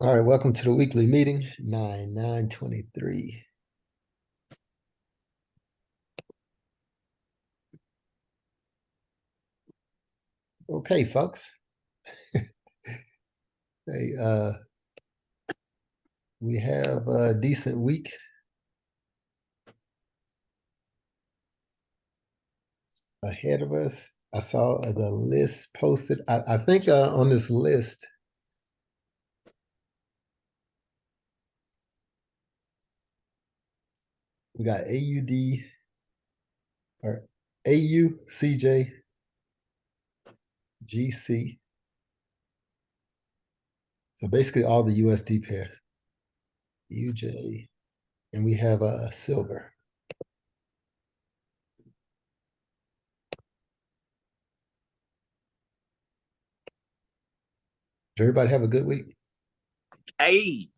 All right, welcome to the weekly meeting, 9/9/23. Okay, folks. Hey, we have a decent week ahead of us. I saw the list posted. I think on this list, we got AUD or AU, CJ, GC. So basically all the USD pairs, UJ, and we have a silver. Did everybody have a good week? Hey,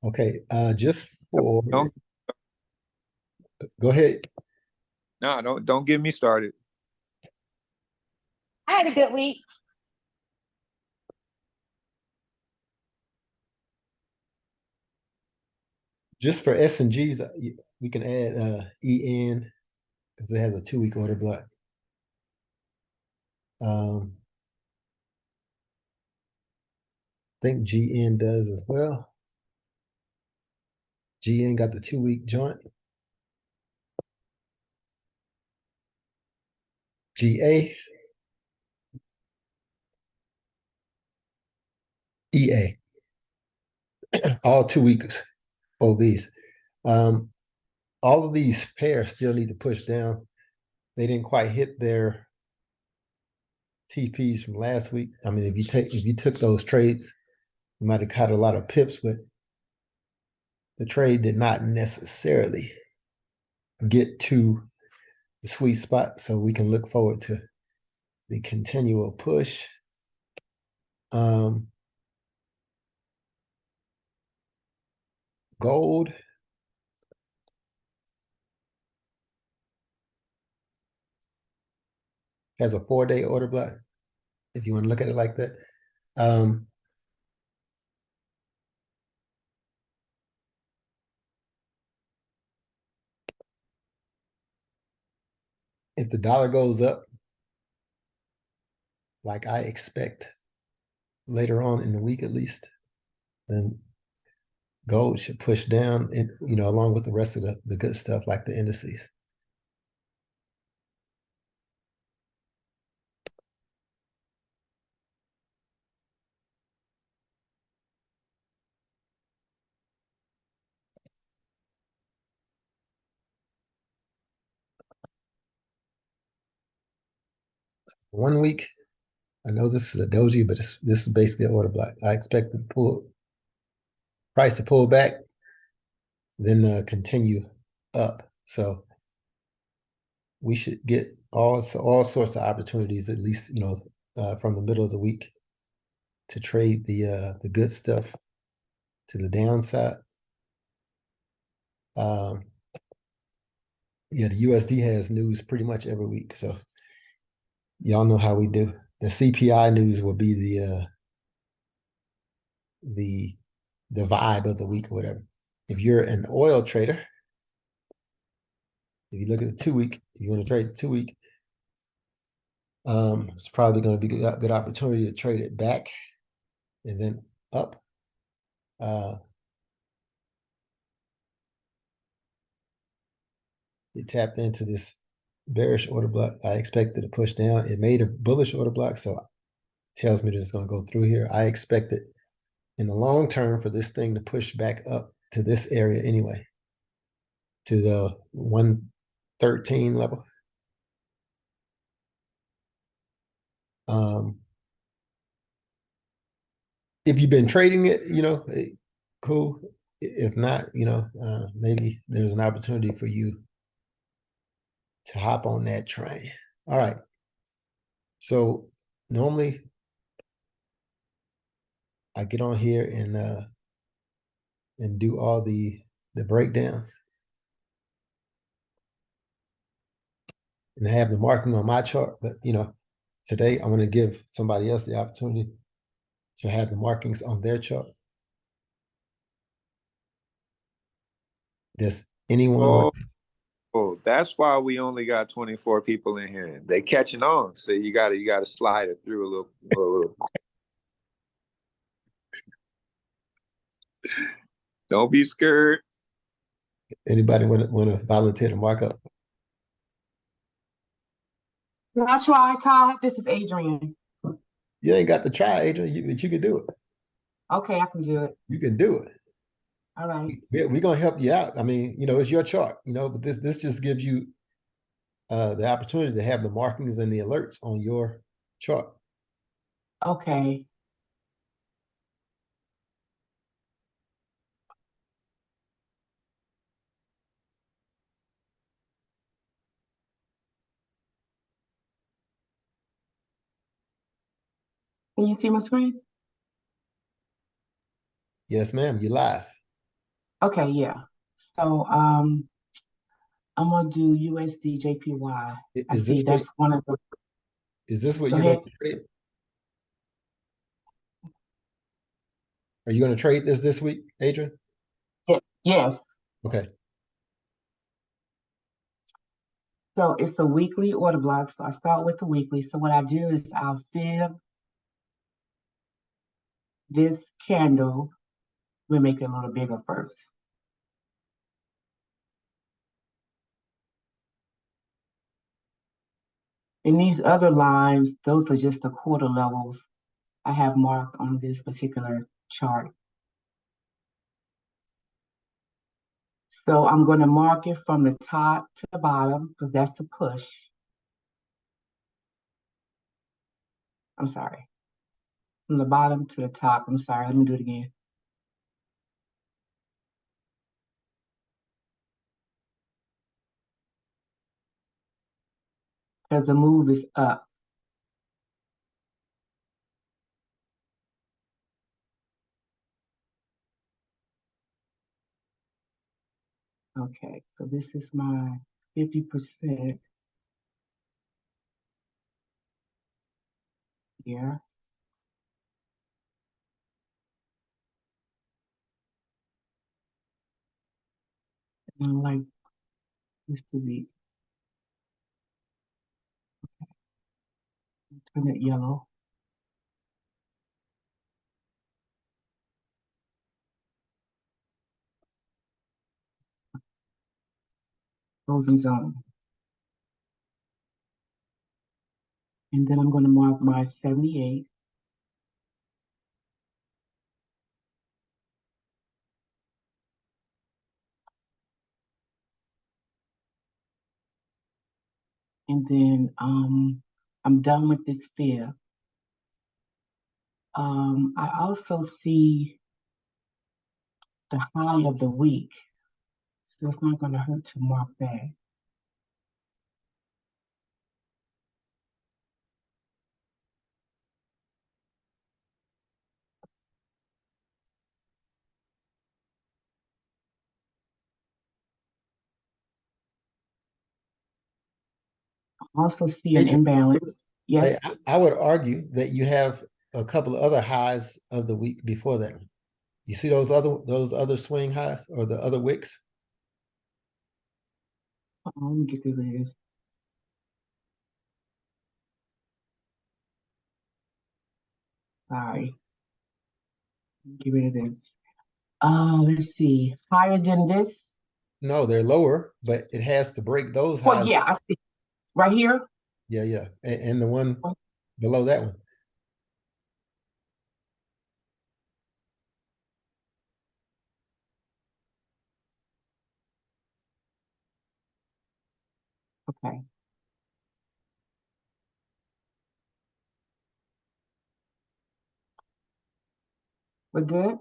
Okay, just for don't go ahead. no, don't get me started. I had a good week. Just for S and Gs, we can add EN because it has a 2-week order block. I think GN does as well. GN got the 2-week joint. GA, EA, all 2 weeks OBs. All of these pairs still need to push down. They didn't quite hit their TPs from last week. I mean, if you took those trades, you might have caught a lot of pips, but the trade did not necessarily get to the sweet spot. So we can look forward to the continual push. Gold has a 4-day order block, if you want to look at it like that. If the dollar goes up, like I expect later on in the week at least, then gold should push down, and along with the rest of the good stuff like the indices. One week, I know this is a doji, but this is basically an order block. I expect the price to pull back, then continue up. So we should get all sorts of opportunities, at least from the middle of the week, to trade the good stuff to the downside. Yeah, the USD has news pretty much every week, so y'all know how we do. The CPI news will be the vibe of the week or whatever. If you're an oil trader, if you look at the 2-week, if you want to trade the 2-week, it's probably going to be a good opportunity to trade it back and then up. It tapped into this bearish order block. I expected to push down. It made a bullish order block, so it tells me that it's going to go through here. I expect it in the long term for this thing to push back up to this area anyway, to the 113 level. If you've been trading it, cool. If not, maybe there's an opportunity for you to hop on that train. All right. So normally I get on here and do all the breakdowns. and have the marking on my chart. But today I'm going to give somebody else the opportunity to have the markings on their chart. Does anyone want Oh, oh, that's why we only got 24 people in here. They catching on. So you gotta slide it through a little. Don't be scared. anybody want to volunteer to mark up? Can I try, Todd? This is Adrian. You ain't got to try, Adrian, but you can do it. Okay, I can do it. You can do it. All right. We're gonna help you out. I mean, it's your chart, but this just gives you the opportunity to have the markings and the alerts on your chart. Okay. Can you see my screen? Yes, ma'am. You live. Okay, yeah. So I'm gonna do USD JPY. I Is this see what that's one of the. is this what Go you're going ahead. to trade? Are you going to trade this week, Adrian? Yeah, yes. Okay. So it's a weekly order block. So I start with the weekly. So what I do is I'll fib this candle. We'll make it a little bigger first. And these other lines, those are just the quarter levels I have marked on this particular chart. So I'm going to mark it from the top to the bottom because that's the push. I'm sorry. From the bottom to the top. I'm sorry. Let me do it again. Because the move is up. Okay, so this is my 50% here. And I like this to be, turn it yellow. Closing zone. And then I'm going to mark my 78. And then I'm done with this fib. I also see the high of the week. So it's not going to hurt to mark that. I also see an Adrian, imbalance. hey, Yes. I would argue that you have a couple of other highs of the week before that one. You see those other swing highs or the other wicks? Let me get through this. Sorry. Get rid of this. Let's see. Higher than this? No, they're lower, but it has to break those Well, highs. yeah, I see. Right here? Yeah, yeah. And the one below that one. Okay. We're good?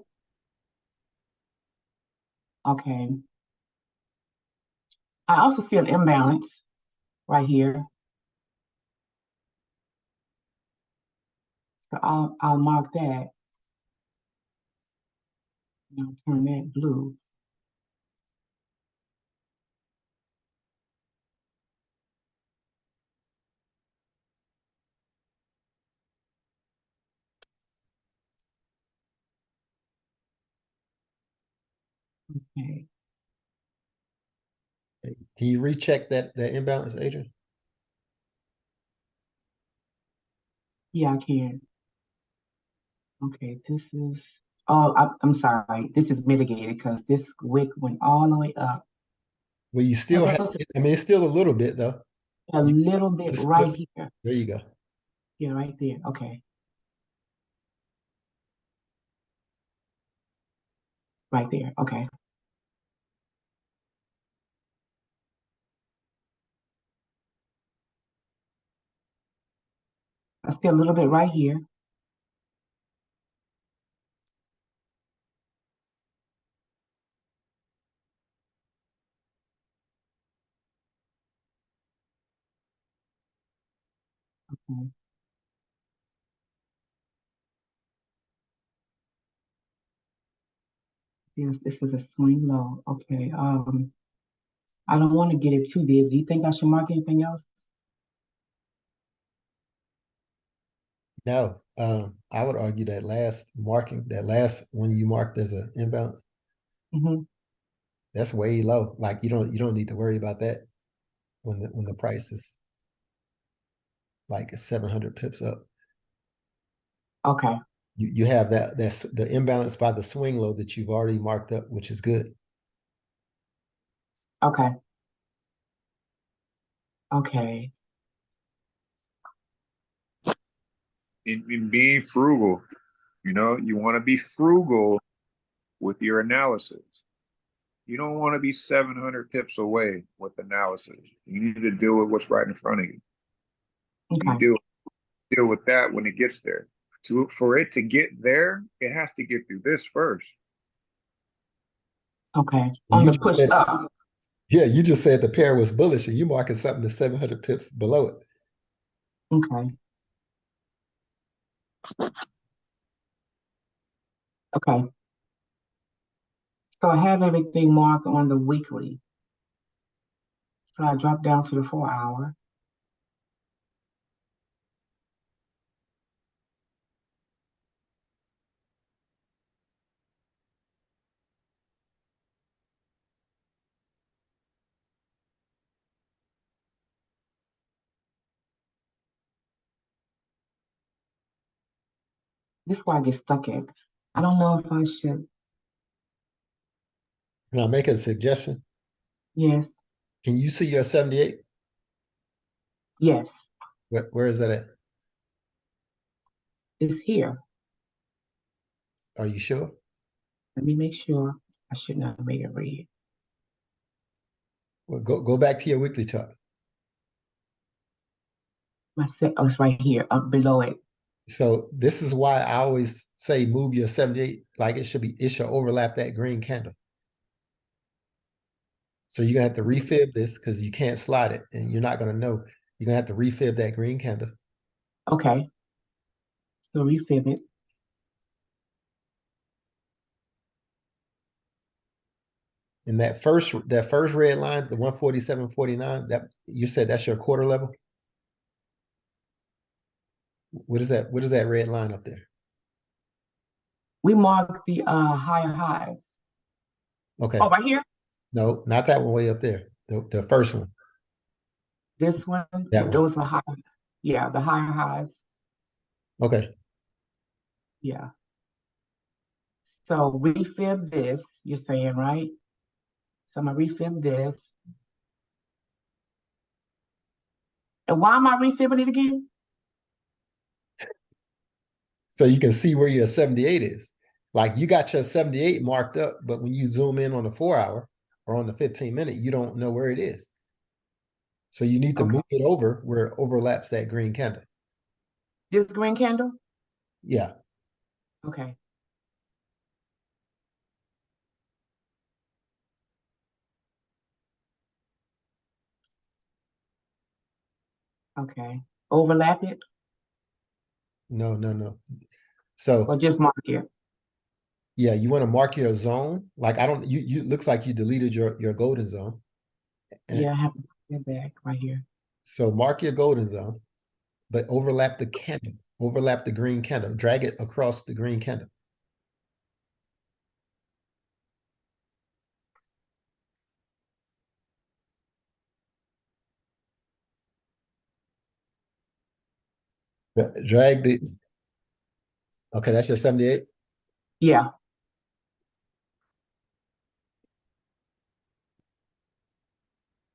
Okay. I also see an imbalance right here. So I'll mark that. And I'll turn that blue. Okay. Can you recheck that imbalance, Adrian? Yeah, I can. Okay, this is, oh, I'm sorry. This is mitigated because this wick went all the way up. Well, you So still have, there's I mean, it's still a little bit though. a You, little bit it's still, right here. there you go. Yeah, right there. Okay. Right there. Okay. I see a little bit right here. Okay. Yes, this is a swing low. Okay. I don't want to get it too big. Do you think I should mark anything else? No, I would argue that last one you marked as an imbalance, Mm-hmm. that's way low. Like you don't need to worry about that when the price is like 700 pips up. Okay. You have that's the imbalance by the swing low that you've already marked up, which is good. Okay. Okay. In being frugal, you want to be frugal with your analysis. You don't want to be 700 pips away with analysis. You need to deal with what's right in front of you. You Okay. deal with that when it gets there. For it to get there, it has to get through this first. Okay. And On you the just push said, up. yeah, you just said the pair was bullish, and you marking something that's 700 pips below it. Okay. Okay. So I have everything marked on the weekly. So I drop down to the 4 hour. This is where I get stuck at. I don't know if I should. Can I make a suggestion? Yes. Can you see your 78? Yes. Where is that at? It's here. Are you sure? Let me make sure. I should not have made it red. Well, go back to your weekly chart. My set. Oh, it's right here, up below it. So this is why I always say move your 78 like it should overlap that green candle. So you're gonna have to refib this because you can't slide it and you're not gonna know. You're gonna have to refib that green candle. Okay. So refib it. And that first red line, the 147.49, that you said that's your quarter level. What is that? What is that red line up there? We mark the higher highs. Okay. Oh, right here. No, not that one way up there. The first one. This one. That one. Those are high. Yeah, the higher highs. Okay. Yeah. So refib this. You're saying right? So I'm gonna refib this. And why am I refibbing it again? So you can see where your 78 is. Like you got your 78 marked up, but when you zoom in on the 4 hour or on the 15-minute, you don't know where it is. So you need to Okay. move it over where it overlaps that green candle. This green candle? Yeah. Okay. Okay. Overlap it No, no, no. So or just mark it? yeah, you want to mark your zone. Like I don't you looks like you deleted your golden zone. And Yeah, I have to put it back right here. so mark your golden zone, but overlap the candle, overlap the green candle, drag it across the green candle. Drag the, okay, that's your 78? Yeah.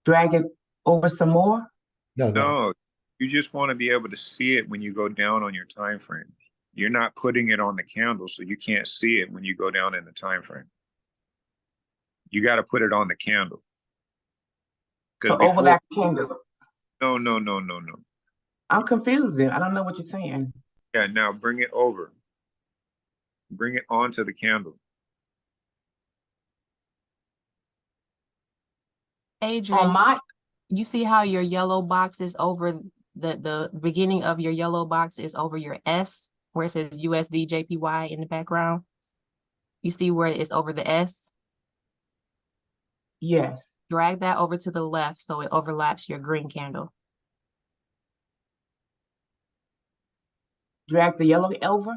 Drag it over some more. No, no. No, you just want to be able to see it when you go down on your time frame. You're not putting it on the candle, so you can't see it when you go down in the time frame. You got to put it on the candle. Because So before, overlap candle. no, no, no, no, no. I'm confused then. I don't know what you're saying. Yeah, now bring it over. Bring it onto the candle. On Adrian, my, you see how your yellow box is over the beginning of your yellow box is over your S, where it says USD JPY in the background? You see where it's over the S? yes. Drag that over to the left so it overlaps your green candle. Drag the yellow over.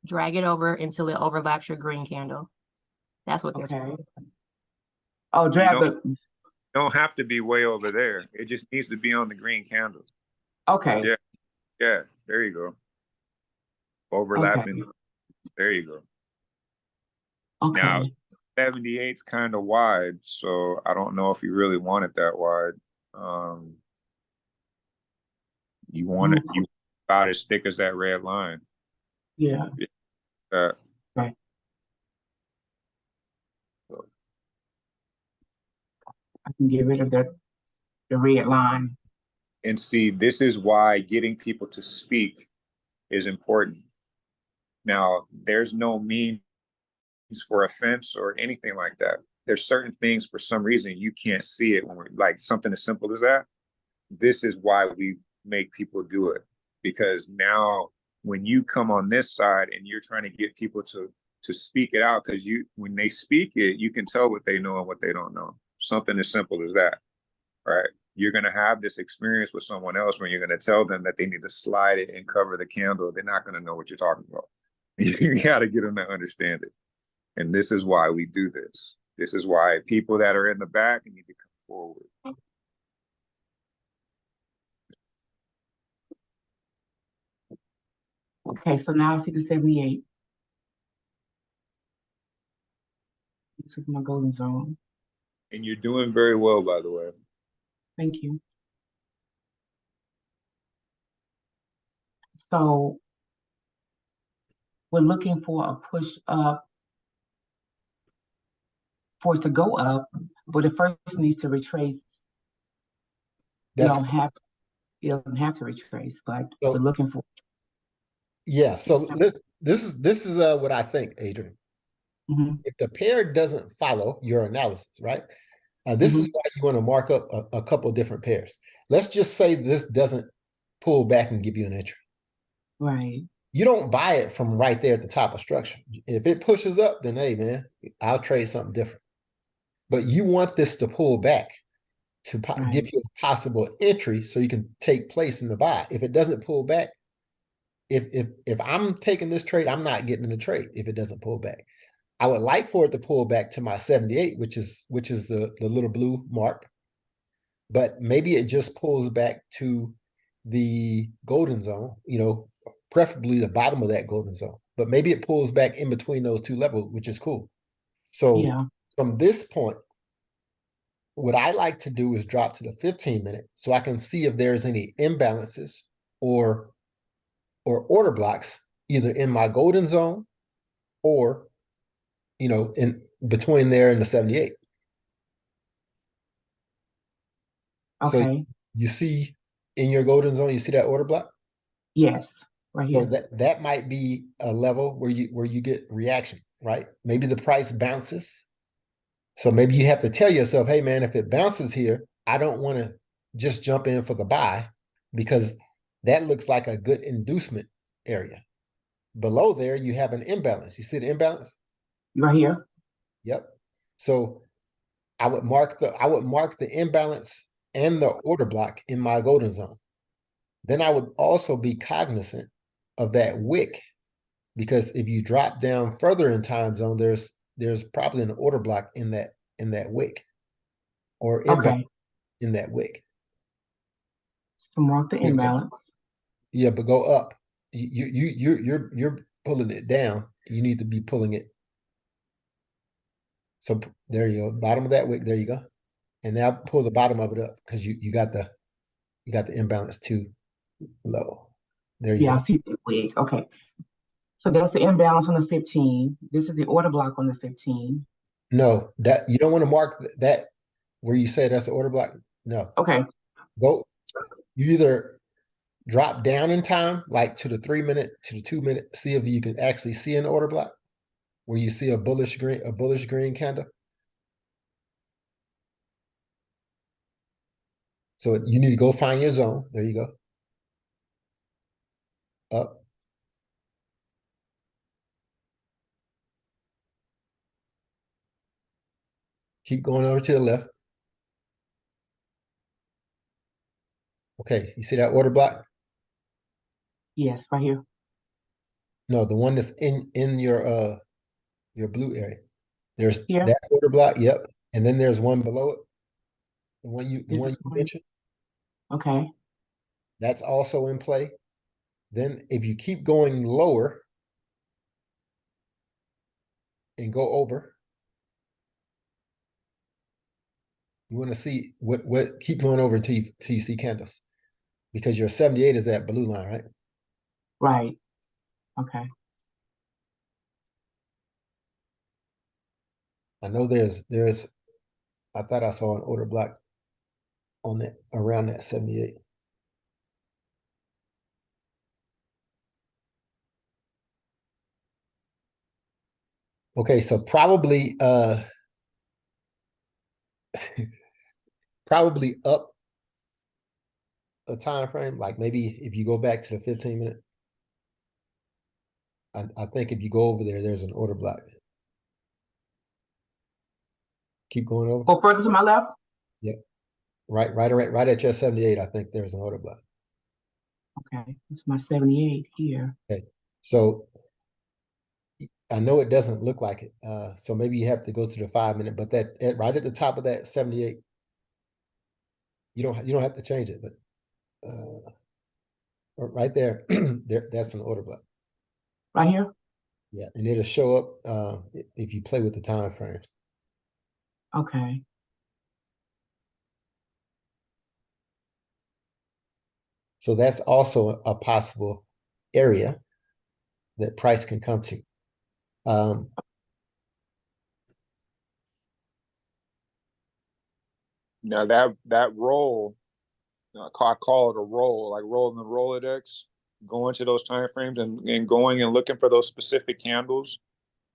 Drag it over until it overlaps your green candle. That's what they're Okay. talking Oh, You drag the. don't have to be way over there. It just needs to be on the green candle. Okay. Yeah, yeah. There you go. Okay. Overlapping. There you go. Now, Okay. 78's kind of wide, so I don't know if you really want it that wide. You want it you about as thick as that red line. Yeah. Uh, Right. I can get rid of the red line. and see, this is why getting people to speak is important. Now, there's no means for offense or anything like that. There's certain things for some reason you can't see it when we're like something as simple as that. This is why we make people do it, because now when you come on this side and you're trying to get people to speak it out, because you when they speak it, you can tell what they know and what they don't know. Something as simple as that, right? You're going to have this experience with someone else when you're going to tell them that they need to slide it and cover the candle. They're not going to know what you're talking about. You got to get them to understand it. And this is why we do this. This is why people that are in the back need to come forward. Okay, so now I see the 78. This is my golden zone. And you're doing very well, by the way. Thank you. So we're looking for a push up for it to go up, but it first needs to retrace. You That's don't have it doesn't have to retrace, but we're so looking for. yeah. So this is what I think, Adrian. Mhm, If the pair doesn't follow your analysis, right? This is mhm. why you want to mark up a couple different pairs. Let's just say this doesn't pull back and give you an entry. Right, You don't buy it from right there at the top of structure. If it pushes up, then hey man, I'll trade something different. But you want this to pull back to right, give you a possible entry so you can take place in the buy. If it doesn't pull back, if I'm taking this trade, I'm not getting in the trade if it doesn't pull back. I would like for it to pull back to my 78, which is the little blue mark, but maybe it just pulls back to the golden zone, preferably the bottom of that golden zone. But maybe it pulls back in between those two levels, which is cool. So yeah, from this point, what I like to do is drop to the 15-minute so I can see if there's any imbalances or order blocks either in my golden zone or in between there and the 78. So okay, you see in your golden zone, you see that order block? yes, right So here. that might be a level where you get reaction, right? Maybe the price bounces. So maybe you have to tell yourself, hey man, if it bounces here, I don't want to just jump in for the buy because that looks like a good inducement area. Below there, you have an imbalance. You see the imbalance? Right here. Yep. So I would mark the imbalance and the order block in my golden zone. Then I would also be cognizant of that wick because if you drop down further in time zone, there's probably an order block in that wick or imbalance Okay, in that wick. so mark the imbalance. Yeah, but go up. you're pulling it down. You need to be pulling it. So there you go, bottom of that wick. There you go. And now pull the bottom of it up because you got the imbalance too low. There you Yeah, I go. see that wig. Okay. So that's the imbalance on the 15. This is the order block on the 15. No, that you don't want to mark that where you say that's the order block. No, Okay. go. You either drop down in time, like to the 3 minute, to the 2 minute, see if you can actually see an order block where you see a bullish green candle. So you need to go find your zone. There you go. Up. Keep going over to the left. Okay, you see that order block? Yes, right here. No, the one that's in your blue area. There's Here. that order block, yep. And then there's one below it. The This one you one. mentioned. Okay. That's also in play. Then if you keep going lower and go over, you want to see what keep going over until you see candles. Because your 78 is that blue line, right? Right. Okay. I know there's I thought I saw an order block on that around that 78. Okay, so probably probably up a time frame, like maybe if you go back to the 15 minute. I think if you go over there, there's an order block. Keep going over. Go further to my left. Yep. Right at your 78, I think there's an order block. Okay. It's my 78 here. Okay. So I know it doesn't look like it. So maybe you have to go to the 5 minute, but right at the top of that 78, you don't have to change it, but right there, that's an order block. Right here. Yeah, and it'll show up if you play with the time frames. Okay. So that's also a possible area that price can come to. Now that roll, I call it a roll, like rolling the Rolodex, going to those time frames and going and looking for those specific candles.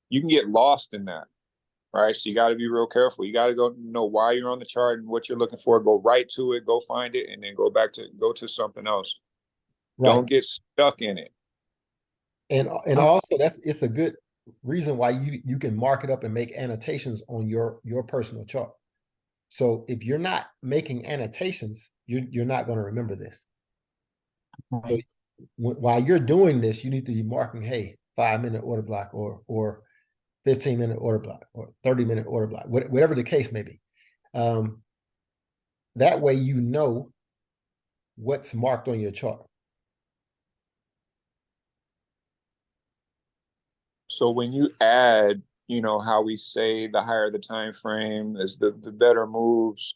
You can get lost in that, right? So you got to be real careful. You got to go know why you're on the chart and what you're looking for. Go right to it, go find it, and then go to something else. Right. Don't get stuck in it. And Oh. also it's a good reason why you can mark it up and make annotations on your personal chart. So if you're not making annotations, you're not going to remember this. Right. So while you're doing this, you need to be marking, hey, 5 minute order block or 15 minute order block or 30 minute order block, whatever the case may be. That way you know what's marked on your chart. So when you add, how we say the higher the time frame is the better moves.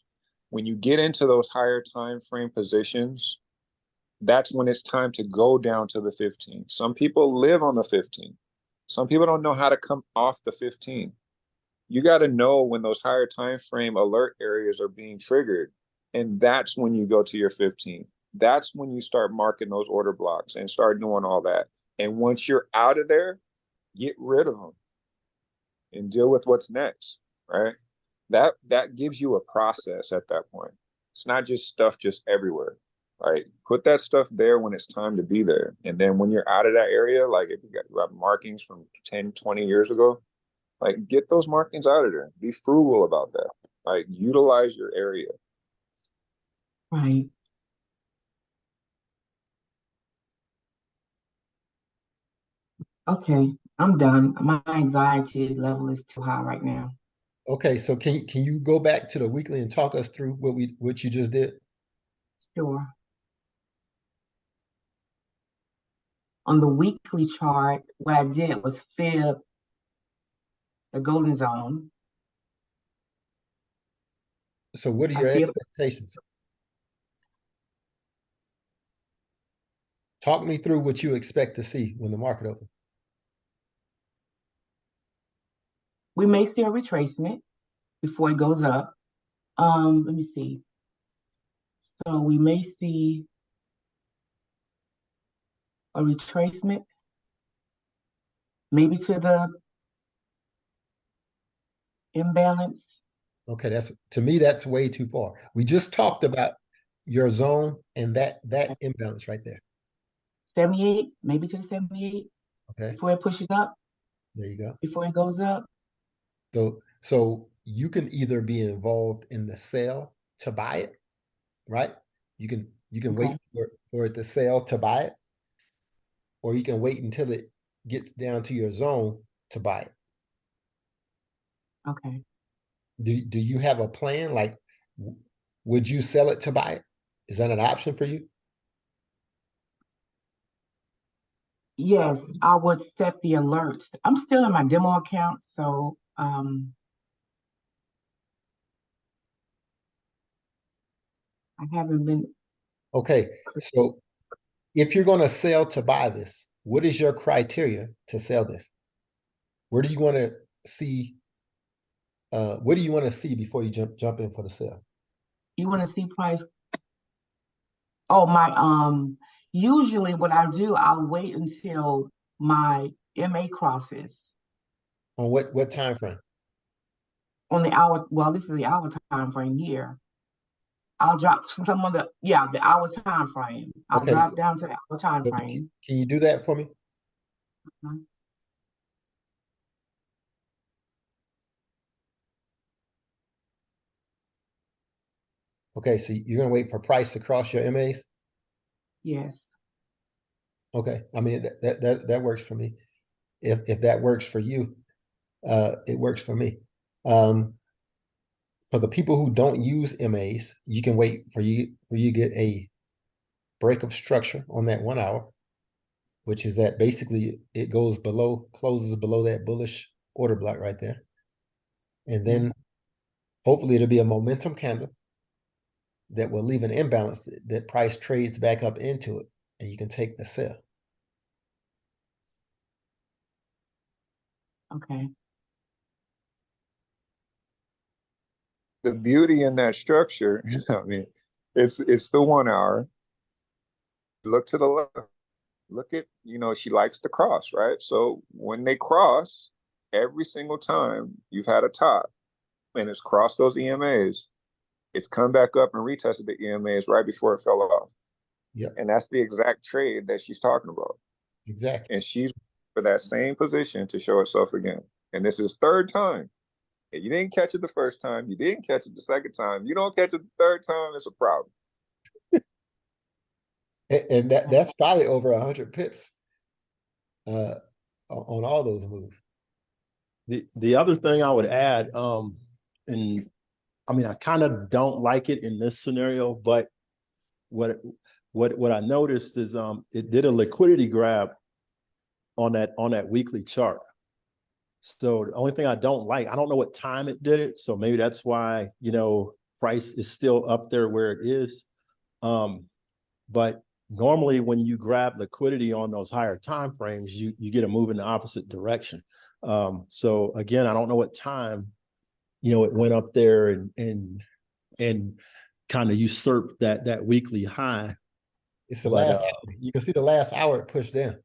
When you get into those higher time frame positions, that's when it's time to go down to the 15. Some people live on the 15. Some people don't know how to come off the 15. You got to know when those higher time frame alert areas are being triggered, and that's when you go to your 15. That's when you start marking those order blocks and start doing all that. And once you're out of there, get rid of them and deal with what's next, right? That gives you a process at that point. It's not just stuff just everywhere, right? Put that stuff there when it's time to be there. And then when you're out of that area, like if you got markings from 10, 20 years ago, like get those markings out of there. Be frugal about that. Like utilize your area. Right. Okay. I'm done. My anxiety level is too high right now. Okay, so can you go back to the weekly and talk us through what you just did? Sure. On the weekly chart, what I did was fib the golden zone. So what are I your fib. expectations? Talk me through what you expect to see when the market opens. We may see a retracement before it goes up. Let me see. So we may see a retracement, maybe to the imbalance. Okay, that's to me, that's way too far. We just talked about your zone and that imbalance right there. 78, maybe to the 78 Okay, before it pushes up, there you go. before it goes up. So you can either be involved in the sale to buy it, right? You can Okay. wait for it to sell to buy it, or you can wait until it gets down to your zone to buy it. Okay. Do you have a plan? Like, would you sell it to buy it? Is that an option for you? Yes, I would set the alerts. I'm still in my demo account, so I haven't been. Okay, so if you're going to sell to buy this, what is your criteria to sell this? Where do you want to see? What do you want to see before you jump in for the sale? You want to see price? Oh, usually what I do, I'll wait until my MA crosses On what time frame? on the hour. Well, this is the hour time frame here. I'll drop some of the hour time frame. I'll Okay, drop down to the hour time so frame. can you do that for me? Mhm. Okay, so you're going to wait for price to cross your MAs? Yes. Okay, I mean that works for me. If that works for you, it works for me. For the people who don't use MAs, you can wait for you get a break of structure on that 1 hour, which is that basically it goes below, closes below that bullish order block right there. And then hopefully it'll be a momentum candle that will leave an imbalance that price trades back up into it, and you can take the sell. Okay. The beauty in that structure, I mean, it's the 1 hour. Look to the left. Look at, she likes to cross, right? So when they cross, every single time you've had a top and it's crossed those EMAs, it's come back up and retested the EMAs right before it fell off. Yep. And that's the exact trade that she's talking about. Exactly. And she's for that same position to show herself again. And this is third time. And you didn't catch it the first time. You didn't catch it the second time. You don't catch it the third time, it's a problem. And that's probably over 100 pips on all those moves. The other thing I would add, and I mean, I kind of don't like it in this scenario, but what I noticed is it did a liquidity grab on that weekly chart. So the only thing I don't like, I don't know what time it did it. So maybe that's why, price is still up there where it is. But normally when you grab liquidity on those higher time frames, you get a move in the opposite direction. So again, I don't know what time, it went up there and kind of usurped that weekly high. It's the last hour. You can see the last hour it pushed down.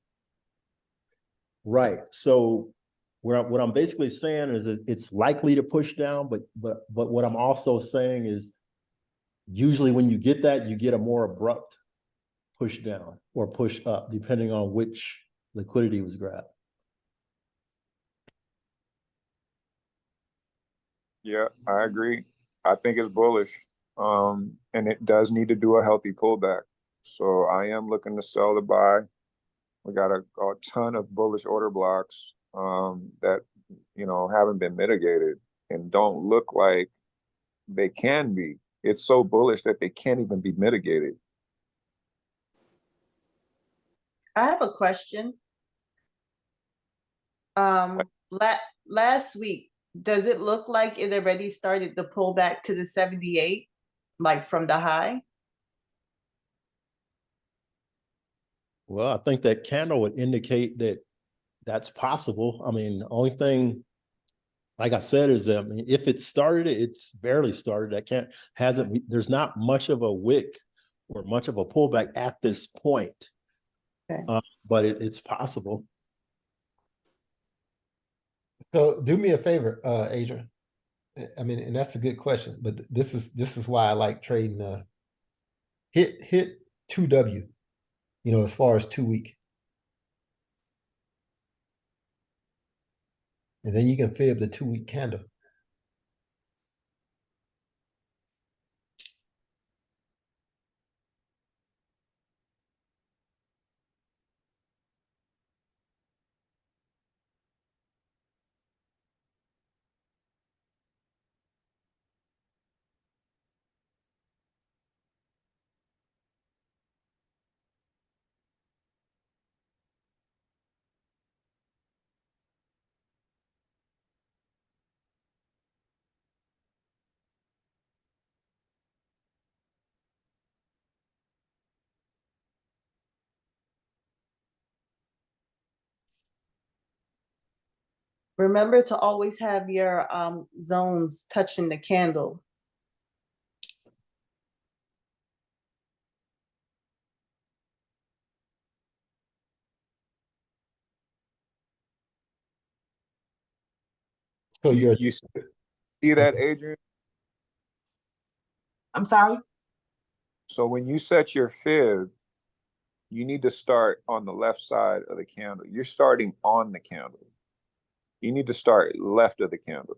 Right. So what I'm basically saying is it's likely to push down, but what I'm also saying is usually when you get that, you get a more abrupt push down or push up, depending on which liquidity was grabbed. Yeah, I agree. I think it's bullish. And it does need to do a healthy pullback. So I am looking to sell to buy. We got a ton of bullish order blocks that haven't been mitigated and don't look like they can be. It's so bullish that they can't even be mitigated. I have a question. Last week, does it look like it already started to pull back to the 78, like from the high? Well, I think that candle would indicate that that's possible. I mean, the only thing, like I said, is that, I mean, if it started, it's barely started. That can't, hasn't, there's not much of a wick or much of a pullback at this point. Okay. But it's possible. So do me a favor, Adrian. I mean, and that's a good question, but this is why I like trading hit 2W, you know, as far as 2 week. And then you can fib the 2 week candle. Remember to always have your zones touching the candle. So you're You see that, Adrian? I'm sorry? So when you set your fib, you need to start on the left side of the candle. You're starting on the candle. You need to start left of the candle.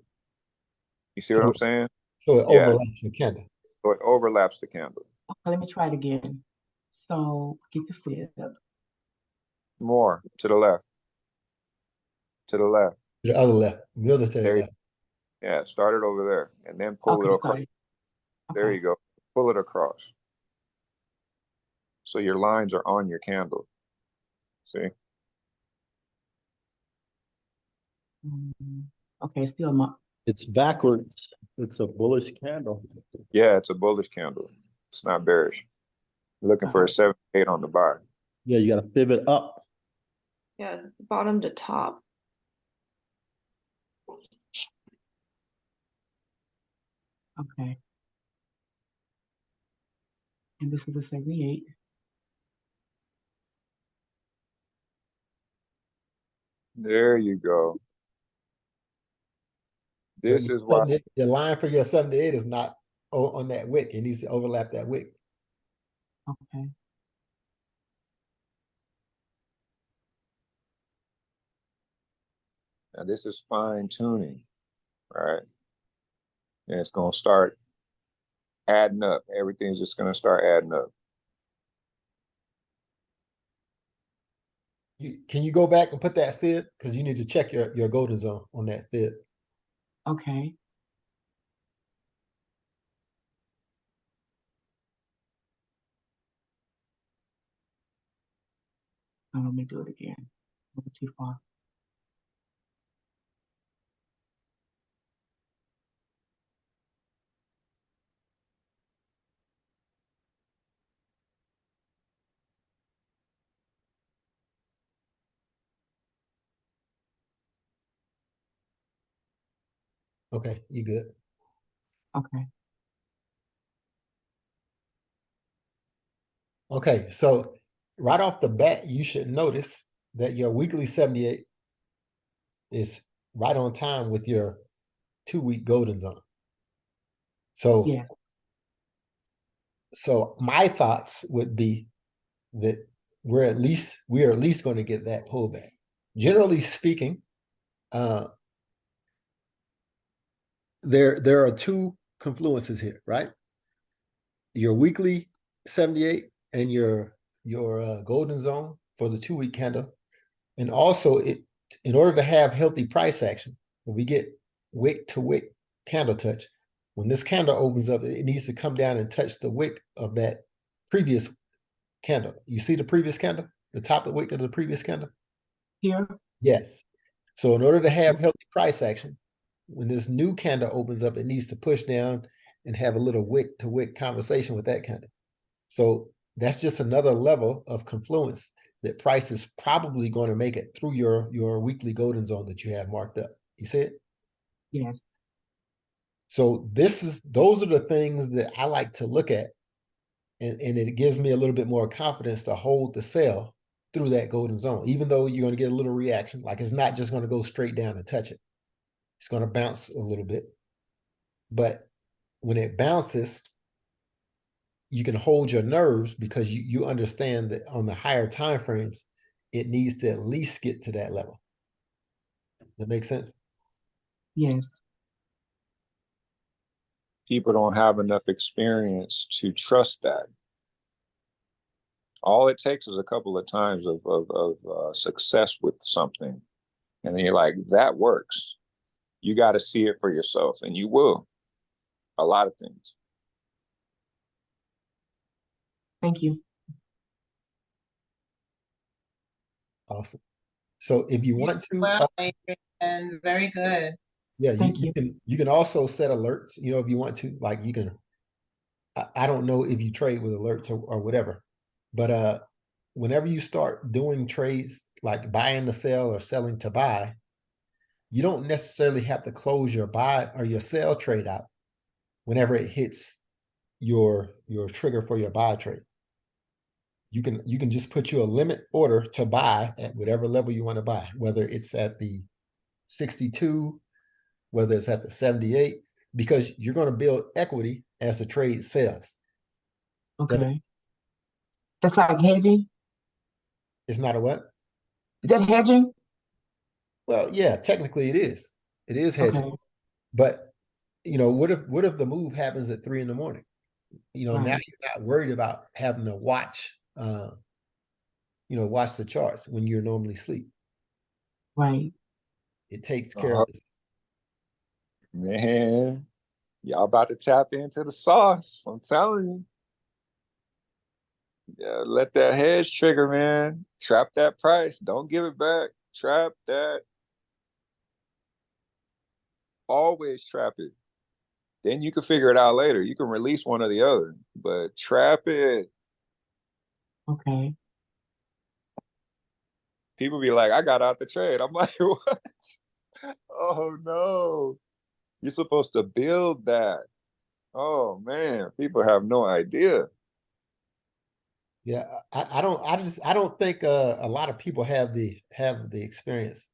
You see what I'm saying? so it Yeah. overlaps your candle. So it overlaps the candle. Okay, let me try it again. So get the fib. More to the left. To the left. To the other left. The other to the There you, left. yeah, start it over there and then pull Okay, it across. sorry. There Okay. you go. Pull it across. So your lines are on your candle. See? Okay, still my It's backwards. It's a bullish candle. Yeah, it's a bullish candle. It's not bearish. Looking for a 7-8 on the buy. Yeah, you got to fib it up. Yeah, bottom to top. okay. And this is a 78. There you go. This is why The line for your 78 is not on that wick. It needs to overlap that wick. Okay. now this is fine tuning, right? And it's gonna start adding up. Everything's just gonna start adding up. Can you go back and put that fib? Because you need to check your golden zone on that fib. Okay. Let me do it again. A little too far. Okay, you good. Okay. Okay, so right off the bat, you should notice that your weekly 78 is right on time with your 2 week golden zone. So, Yes. so my thoughts would be that we are at least going to get that pullback. Generally speaking, there are two confluences here, right? Your weekly 78 and your golden zone for the 2 week candle, and also in order to have healthy price action, if we get wick to wick candle touch, when this candle opens up, it needs to come down and touch the wick of that previous candle. You see the previous candle? the top of the wick of the previous candle? Here, Yes. So in order to have healthy price action, when this new candle opens up, it needs to push down and have a little wick to wick conversation with that candle. So that's just another level of confluence that price is probably going to make it through your weekly golden zone that you have marked up. You see it? yes, So those are the things that I like to look at, and it gives me a little bit more confidence to hold the sell through that golden zone, even though you're going to get a little reaction. Like it's not just going to go straight down and touch it. It's going to bounce a little bit. But when it bounces, you can hold your nerves because you understand that on the higher time frames, it needs to at least get to that level. That makes sense? yes, People don't have enough experience to trust that. All it takes is a couple of times of success with something, and then you're like, that works. You got to see it for yourself, and you will. A lot of things. thank you. Awesome. So if you want to, Well, and very good. yeah, Thank you. you can also set alerts, if you want to, like you can, I don't know if you trade with alerts or whatever, but whenever you start doing trades like buying to sell or selling to buy, you don't necessarily have to close your buy or your sell trade out whenever it hits your trigger for your buy trade. You can just put you a limit order to buy at whatever level you want to buy, whether it's at the 62, whether it's at the 78, because you're going to build equity as the trade sells. Okay. That's like hedging? It's not a what? Is that hedging? Well, yeah, technically it is. It is hedging. Okay, But what if the move happens at 3 a.m? Now right, you're not worried about having to watch watch the charts when you're normally asleep. right. It takes care of this. Man, y'all about to tap into the sauce. I'm telling you. Yeah, let that hedge trigger, man. Trap that price. Don't give it back. Trap that. Always trap it. Then you can figure it out later. You can release one or the other, but trap it. Okay, People be like, I got out the trade. I'm like, what? Oh no. You're supposed to build that. Oh man, people have no idea. Yeah, I don't think a lot of people have the experience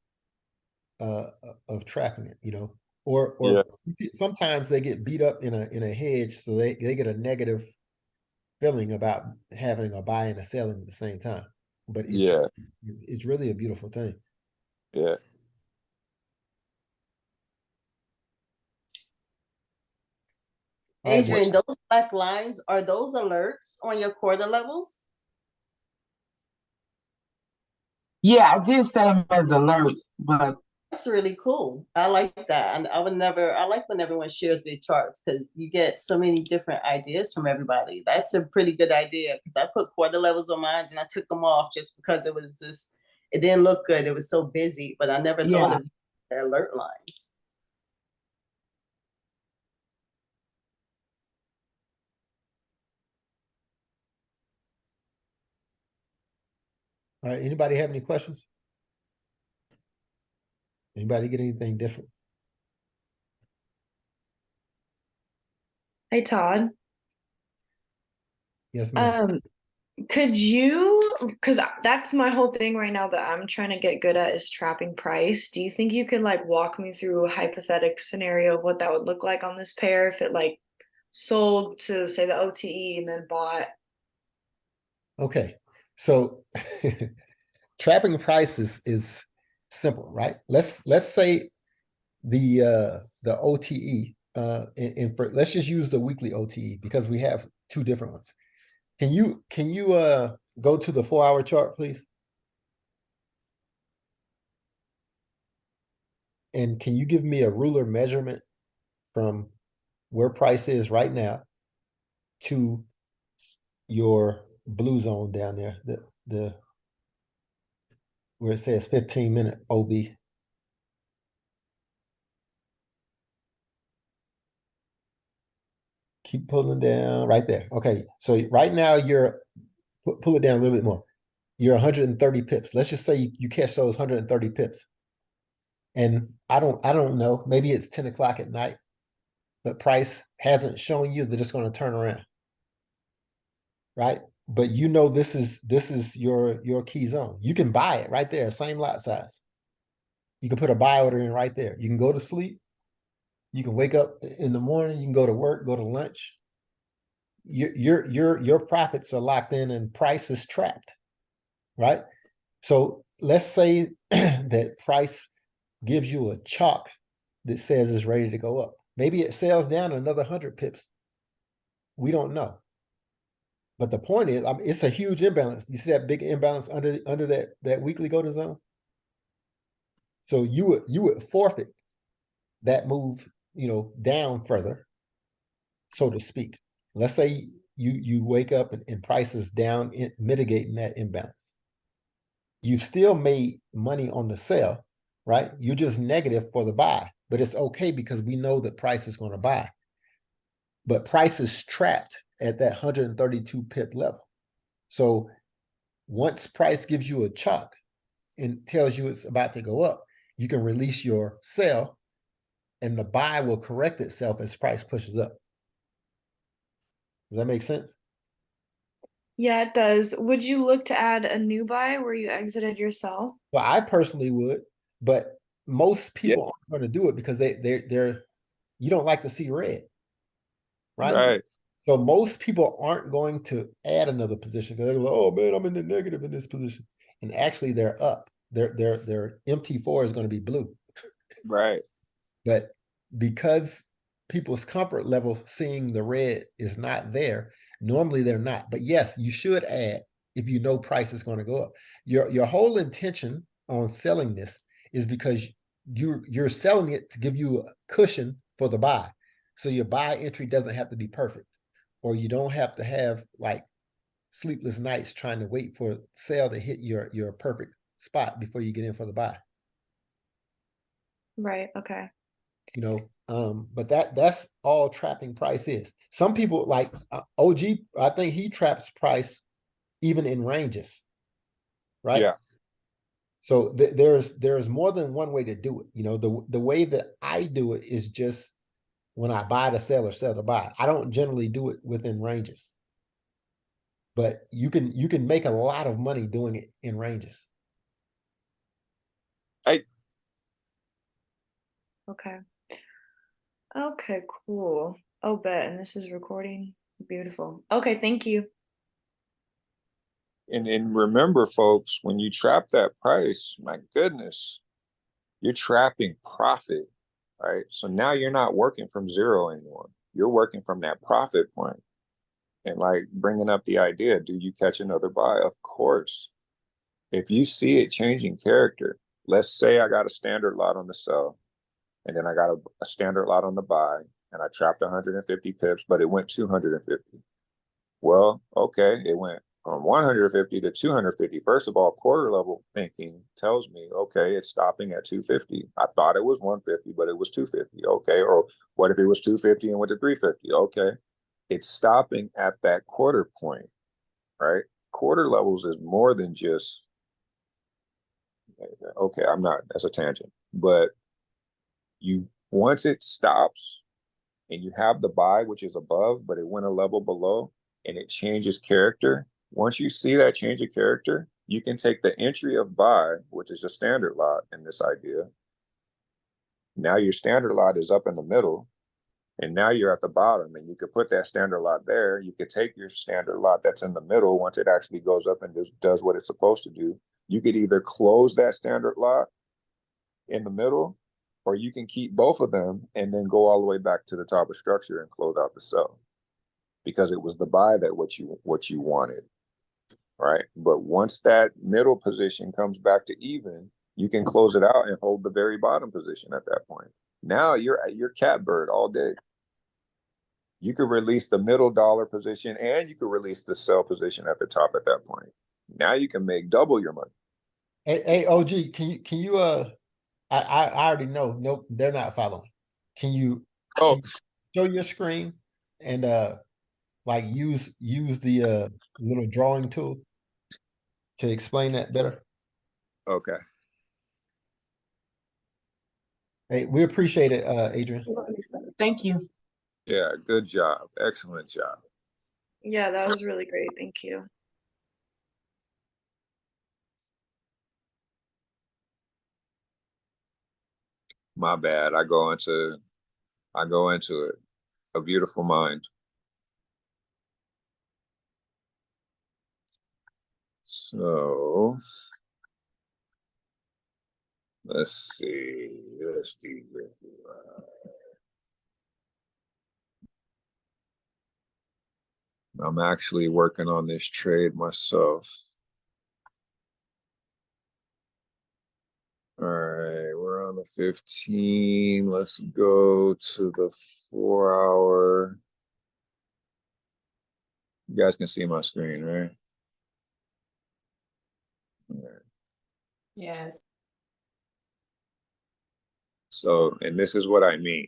of trapping it, or Yeah, sometimes they get beat up in a hedge, so they get a negative feeling about having a buy and a selling at the same time. But yeah, it's really a beautiful thing. yeah. All right, boys. Adrian, those black lines, are those alerts on your quarter levels? yeah, I did set them as alerts, but That's really cool. I like that. And I like when everyone shares their charts because you get so many different ideas from everybody. That's a pretty good idea because I put quarter levels on mine and I took them off just because it didn't look good. It was so busy, but I never thought yeah, of the alert lines. All right, anybody have any questions? Anybody get anything different? Hey Todd. Yes, ma'am. Could you, because that's my whole thing right now that I'm trying to get good at is trapping price. Do you think you could like walk me through a hypothetical scenario of what that would look like on this pair if it like sold to say the OTE and then bought? Okay, so trapping prices is simple, right? Let's say the OTE and let's just use the weekly OTE because we have two different ones. Can you go to the 4-hour chart, please? And can you give me a ruler measurement from where price is right now to your blue zone down there, the where it says 15-minute OB. Keep pulling down right there. Okay, so right now you're pull it down a little bit more. You're 130 pips. Let's just say you catch those 130 pips. And I don't know, maybe it's 10 o'clock at night, but price hasn't shown you that it's going to turn around. Right? But you know this is your key zone. You can buy it right there, same lot size. You can put a buy order in right there. You can go to sleep. You can wake up in the morning. You can go to work, go to lunch. Your profits are locked in and price is trapped, right? So let's say that price gives you a chalk that says it's ready to go up. Maybe it sells down another 100 pips. We don't know. But the point is, I mean, it's a huge imbalance. You see that big imbalance under that weekly golden zone? So you would forfeit that move, down further, so to speak. Let's say you wake up and prices down, mitigating that imbalance. You've still made money on the sell, right? You're just negative for the buy, but it's okay because we know that price is going to buy. But price is trapped at that 132 pip level. So once price gives you a chalk and tells you it's about to go up, you can release your sell and the buy will correct itself as price pushes up. Does that make sense? Yeah, it does. Would you look to add a new buy where you exited your sell? Well, I personally would, but most Yeah, people aren't going to do it because they're you don't like to see red, right? right. So most people aren't going to add another position because they're like, oh man, I'm in the negative in this position. And actually they're up. Their MT4 is going to be blue. Right. But because people's comfort level seeing the red is not there, normally they're not. But yes, you should add if you know price is going to go up. Your whole intention on selling this is because you're selling it to give you a cushion for the buy. So your buy entry doesn't have to be perfect, or you don't have to have like sleepless nights trying to wait for sale to hit your perfect spot before you get in for the buy. Right, okay. But that's all trapping price is. Some people like OG, I think he traps price even in ranges, right? Yeah. So there's more than one way to do it. The way that I do it is just when I buy to sell or sell to buy. I don't generally do it within ranges, but you can make a lot of money doing it in ranges. Okay. Okay, cool. Oh, bet. And this is recording. Beautiful. Okay, thank you. And remember, folks, when you trap that price, my goodness, you're trapping profit, right? So now you're not working from zero anymore. You're working from that profit point. And like bringing up the idea, do you catch another buy? Of course. If you see it changing character, let's say I got a standard lot on the sell, and then I got a standard lot on the buy, and I trapped 150 pips, but it went 250. Well, okay, it went from 150 to 250. First of all, quarter level thinking tells me, okay, it's stopping at 250. I thought it was 150, but it was 250. Okay, or what if it was 250 and went to 350? Okay, it's stopping at that quarter point, right? Quarter levels is more than just, okay, I'm not, that's a tangent, but once it stops and you have the buy, which is above, but it went a level below and it changes character. Once you see that change of character, you can take the entry of buy, which is a standard lot in this idea. Now your standard lot is up in the middle, and now you're at the bottom, and you could put that standard lot there. You could take your standard lot that's in the middle once it actually goes up and does what it's supposed to do. You could either close that standard lot in the middle, or you can keep both of them and then go all the way back to the top of structure and close out the sell, because it was the buy that what you wanted, right? But once that middle position comes back to even, you can close it out and hold the very bottom position at that point. Now you're catbird all day. You could release the middle dollar position and you could release the sell position at the top at that point. Now you can make double your money. Hey, OG, can you I already know, nope, they're not following. Can you Oh, can you show your screen and like use the little drawing tool to explain that better? okay. Hey, we appreciate it, Adrian. Thank you. Yeah, good job. Excellent job. Yeah, that was really great. Thank you. My bad. I go into it. A beautiful mind. So let's see. Let's do. I'm actually working on this trade myself. All right, we're on the 15. Let's go to the 4-hour. You guys can see my screen, right? All right. Yes. So, and this is what I mean.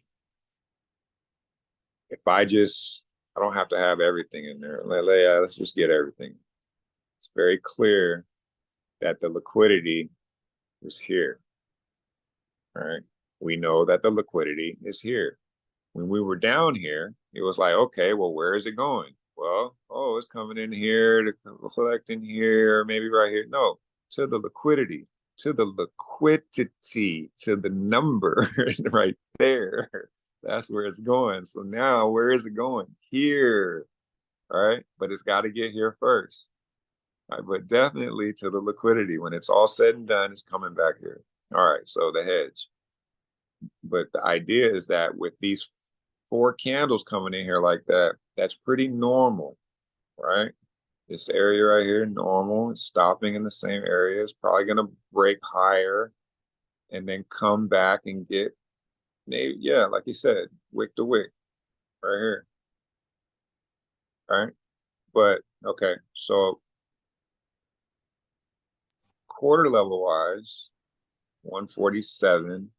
If I don't have to have everything in there. Let's just get everything. It's very clear that the liquidity is here. All right. We know that the liquidity is here. When we were down here, it was like, okay, well, where is it going? Well, oh, it's coming in here to collect in here, maybe right here. No, to the liquidity, to the number right there. That's where it's going. So now, where is it going? Here, all right? But it's got to get here first. Right, but definitely to the liquidity. When it's all said and done, it's coming back here. All right, so the hedge. But the idea is that with these 4 candles coming in here like that, that's pretty normal, right? This area right here, normal. It's stopping in the same area. It's probably going to break higher and then come back and get, maybe, yeah, like you said, wick to wick right here, right? But, okay, so quarter level wise, 147,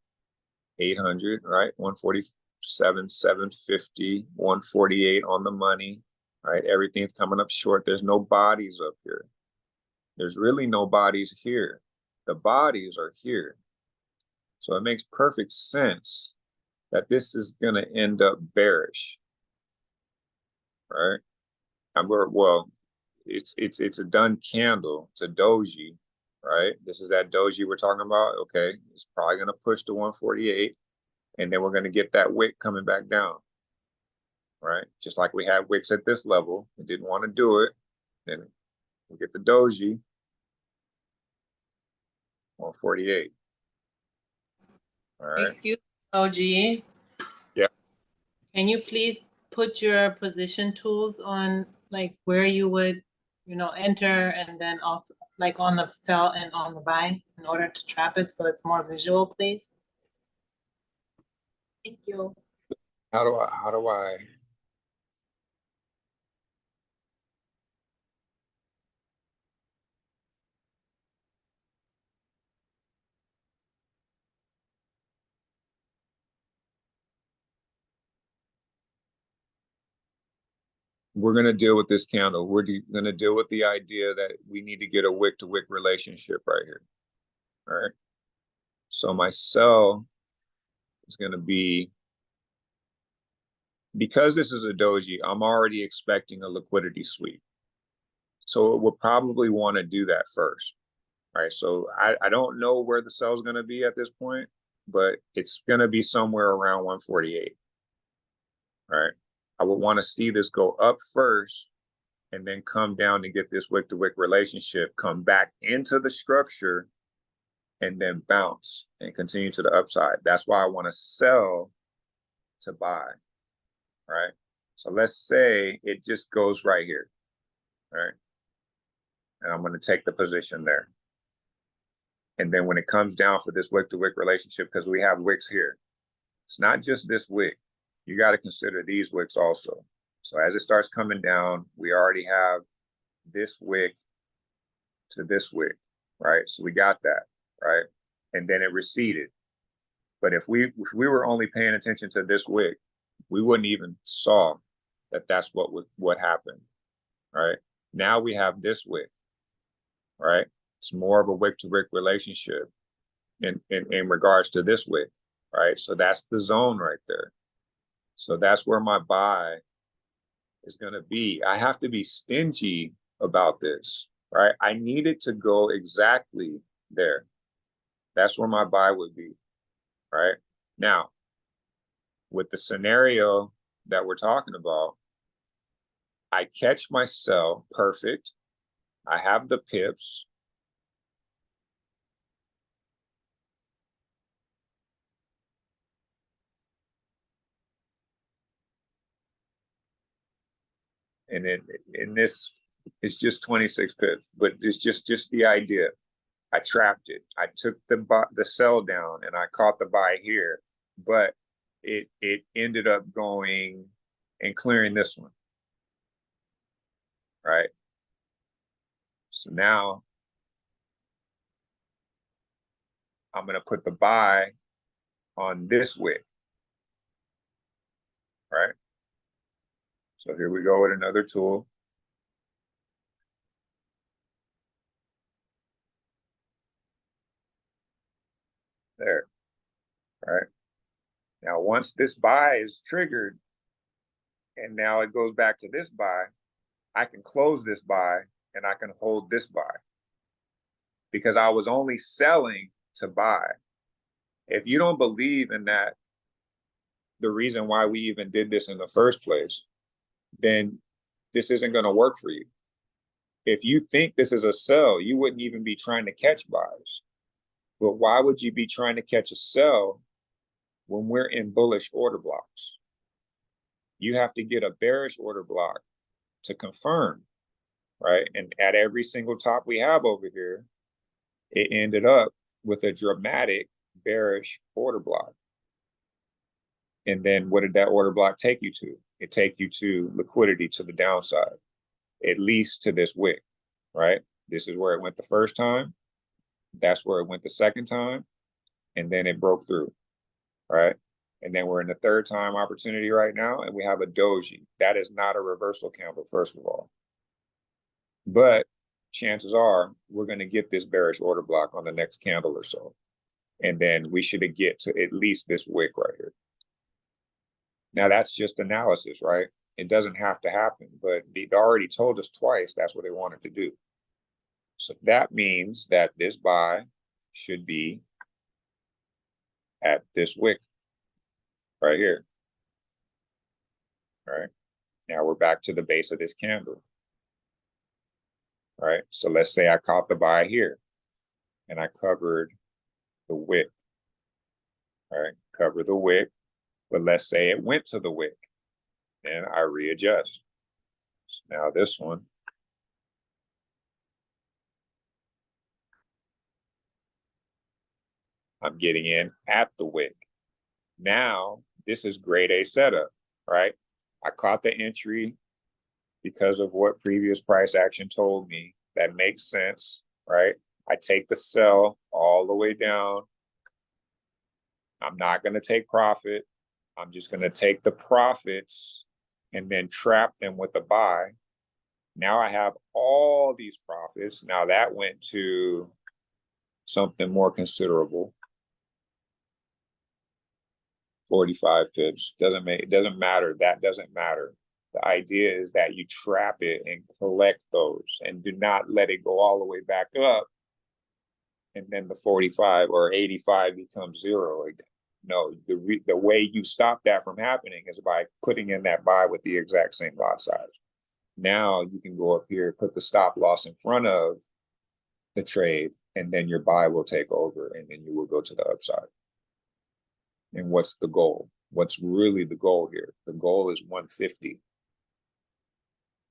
800, right? 147, 750, 148 on the money, right? Everything's coming up short. There's no bodies up here. There's really no bodies here. The bodies are here. So it makes perfect sense that this is going to end up bearish, right? Well, it's a done candle. It's a doji, right? This is that doji we're talking about. Okay, it's probably going to push to 148, and then we're going to get that wick coming back down, right? Just like we had wicks at this level. It didn't want to do it. Then we get the doji, 148. All right. Excuse me, OG. Yeah. Can you please put your position tools on like where you would, enter and then also like on the sell and on the buy in order to trap it so it's more visual, please? Thank you. How do I? We're going to deal with this candle. We're going to deal with the idea that we need to get a wick to wick relationship right here. All right. So my sell is going to be, because this is a doji, I'm already expecting a liquidity sweep. So we'll probably want to do that first. All right. So I don't know where the sell is going to be at this point, but it's going to be somewhere around 148. All right. I would want to see this go up first and then come down to get this wick to wick relationship, come back into the structure, and then bounce and continue to the upside. That's why I want to sell to buy, right? So let's say it just goes right here, right? And I'm going to take the position there. And then when it comes down for this wick to wick relationship, because we have wicks here, it's not just this wick. You got to consider these wicks also. So as it starts coming down, we already have this wick to this wick, right? So we got that, right? And then it receded. But if we were only paying attention to this wick, we wouldn't even saw that that's what happened, right? Now we have this wick, right? It's more of a wick to wick relationship in regards to this wick, right? So that's the zone right there. So that's where my buy is going to be. I have to be stingy about this, right? I need it to go exactly there. That's where my buy would be, right? Now, with the scenario that we're talking about, I catch my sell, perfect. I have the pips. And in this, it's just 26 pips, but it's just the idea. I trapped it. I took the sell down and I caught the buy here, but it ended up going and clearing this one, right? So now I'm going to put the buy on this wick, right? So here we go with another tool. There, right? Now, once this buy is triggered, and now it goes back to this buy, I can close this buy and I can hold this buy because I was only selling to buy. If you don't believe in that, the reason why we even did this in the first place, then this isn't going to work for you. If you think this is a sell, you wouldn't even be trying to catch buys. But why would you be trying to catch a sell when we're in bullish order blocks? You have to get a bearish order block to confirm, right? And at every single top we have over here, it ended up with a dramatic bearish order block. And then what did that order block take you to? It take you to liquidity to the downside, at least to this wick, right? This is where it went the first time. That's where it went the second time. And then it broke through, right? And then we're in the third time opportunity right now, and we have a doji. That is not a reversal candle, first of all. But chances are we're going to get this bearish order block on the next candle or so. And then we should get to at least this wick right here. Now, that's just analysis, right? It doesn't have to happen, but they already told us twice that's what they wanted to do. So that means that this buy should be at this wick right here. All right. Now we're back to the base of this candle. All right. So let's say I caught the buy here and I covered the wick. All right. Cover the wick. But let's say it went to the wick and I readjust. So now this one. I'm getting in at the wick. Now, this is grade A setup, right? I caught the entry because of what previous price action told me. That makes sense, right? I take the sell all the way down. I'm not going to take profit. I'm just going to take the profits and then trap them with a buy. Now I have all these profits. Now that went to something more considerable. 45 pips. It doesn't matter. That doesn't matter. The idea is that you trap it and collect those and do not let it go all the way back up. And then the 45 or 85 becomes zero again. No, the way you stop that from happening is by putting in that buy with the exact same lot size. Now you can go up here, put the stop loss in front of the trade, and then your buy will take over, and then you will go to the upside. And what's the goal? What's really the goal here? The goal is 150.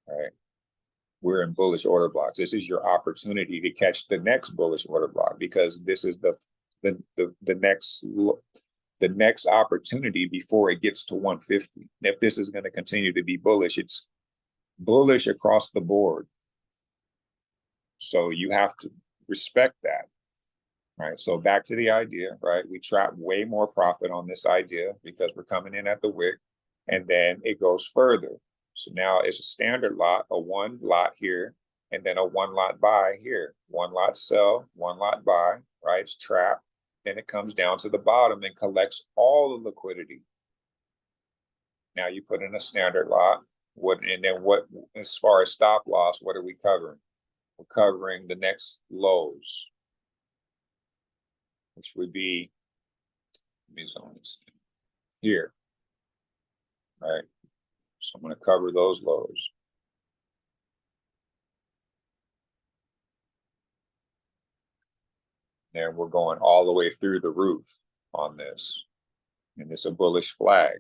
All right. We're in bullish order blocks. This is your opportunity to catch the next bullish order block because this is the next opportunity before it gets to 150. If this is going to continue to be bullish, it's bullish across the board. So you have to respect that. Right. So back to the idea, right? We trap way more profit on this idea because we're coming in at the wick, and then it goes further. So now it's a standard lot, a one lot here, and then a one lot buy here. One lot sell, one lot buy, right? It's trapped. Then it comes down to the bottom and collects all the liquidity. Now you put in a standard lot. And then what, as far as stop loss, what are we covering? We're covering the next lows, which would be, here, right? So I'm going to cover those lows. And we're going all the way through the roof on this. And it's a bullish flag.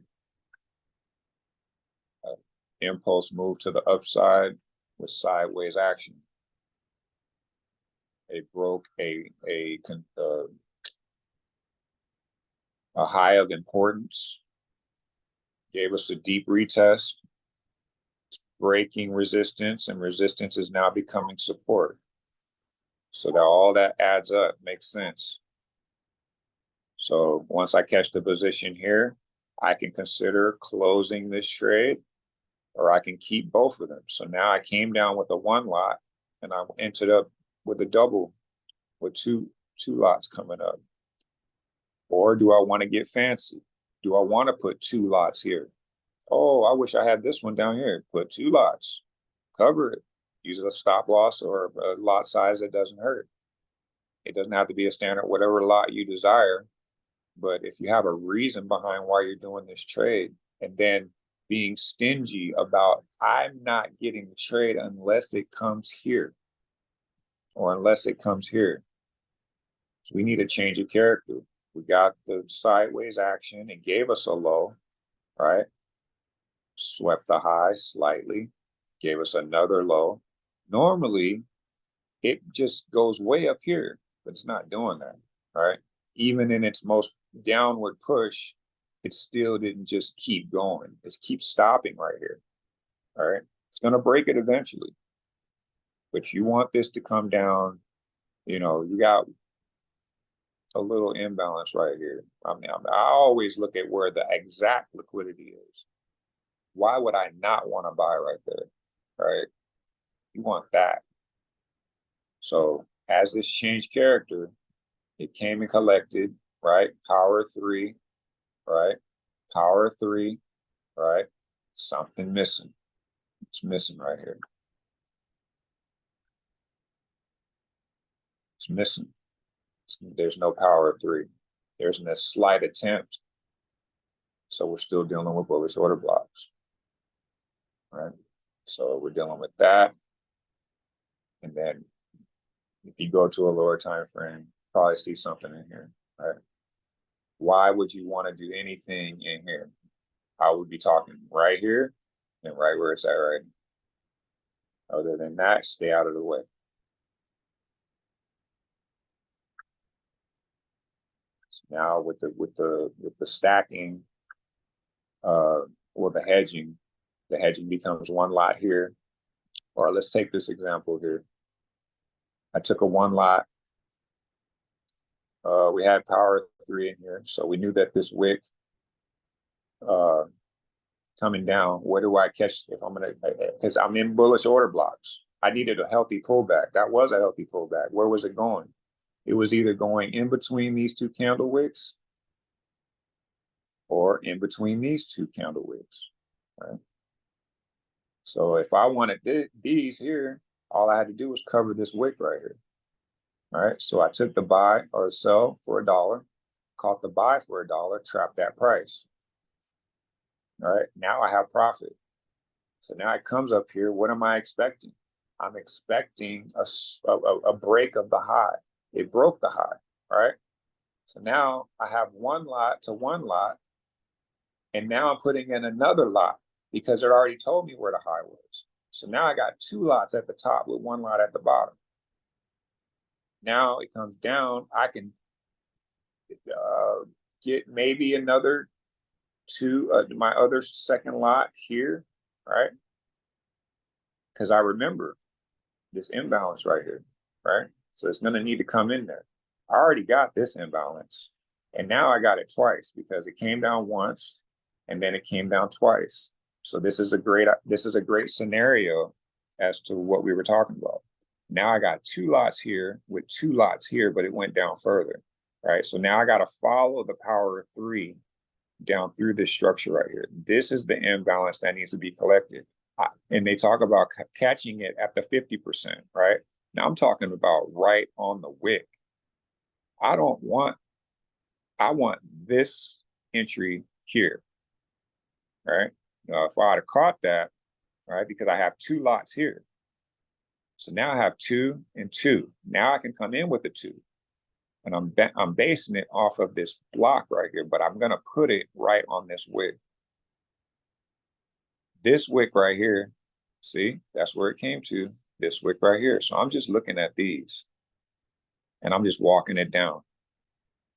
Impulse move to the upside with sideways action. It broke a high of importance, gave us a deep retest, it's breaking resistance, and resistance is now becoming support. So that all that adds up, makes sense. So once I catch the position here, I can consider closing this trade, or I can keep both of them. So now I came down with a one lot, and I ended up with a double, with two lots coming up. Or do I want to get fancy? Do I want to put two lots here? Oh, I wish I had this one down here. Put two lots, cover it. Use a stop loss or a lot size that doesn't hurt. It doesn't have to be a standard, whatever lot you desire. But if you have a reason behind why you're doing this trade, and then being stingy about, I'm not getting the trade unless it comes here, or unless it comes here. So we need a change of character. We got the sideways action. It gave us a low, right? Swept the high slightly, gave us another low. Normally, it just goes way up here, but it's not doing that, right? Even in its most downward push, it still didn't just keep going. It keeps stopping right here, all right? It's going to break it eventually. But you want this to come down, you know, you got a little imbalance right here. I mean, I always look at where the exact liquidity is. Why would I not want to buy right there, right? You want that. So as this changed character, it came and collected, right? Power 3, right? Power 3, right? Something missing. It's missing right here. It's missing. There's no power 3. There's a slight attempt. So we're still dealing with bullish order blocks, right? So we're dealing with that. And then if you go to a lower time frame, probably see something in here, right? Why would you want to do anything in here? I would be talking right here and right where it's at right now. Other than that, stay out of the way. So now with the stacking, or the hedging becomes one lot here. Or let's take this example here. I took a one lot. We had power 3 in here, so we knew that this wick coming down. Where do I catch if I'm gonna? Because I'm in bullish order blocks. I needed a healthy pullback. That was a healthy pullback. Where was it going? It was either going in between these two candle wicks, or in between these two candle wicks, right? So if I wanted these here, all I had to do was cover this wick right here. All right, so I took the buy or sell for $1, caught the buy for $1, trapped that price. All right, now I have profit. So now it comes up here. What am I expecting? I'm expecting a break of the high. It broke the high, right? So now I have one lot to one lot, and now I'm putting in another lot because it already told me where the high was. So now I got two lots at the top with one lot at the bottom. Now it comes down, I can get maybe another two, my other second lot here, right? Because I remember this imbalance right here, right? So it's going to need to come in there. I already got this imbalance. And now I got it twice because it came down once and then it came down twice. So this is a great scenario as to what we were talking about. Now I got 2 lots here with 2 lots here, but it went down further, right? So now I got to follow the power of 3 down through this structure right here. This is the imbalance that needs to be collected. And they talk about catching it at the 50%, right? Now I'm talking about right on the wick. I want this entry here, right? If I had caught that, right, because I have 2 lots here. So now I have 2 and 2. Now I can come in with a 2. And I'm basing it off of this block right here, but I'm going to put it right on this wick. This wick right here, see, that's where it came to, this wick right here. So I'm just looking at these and I'm just walking it down.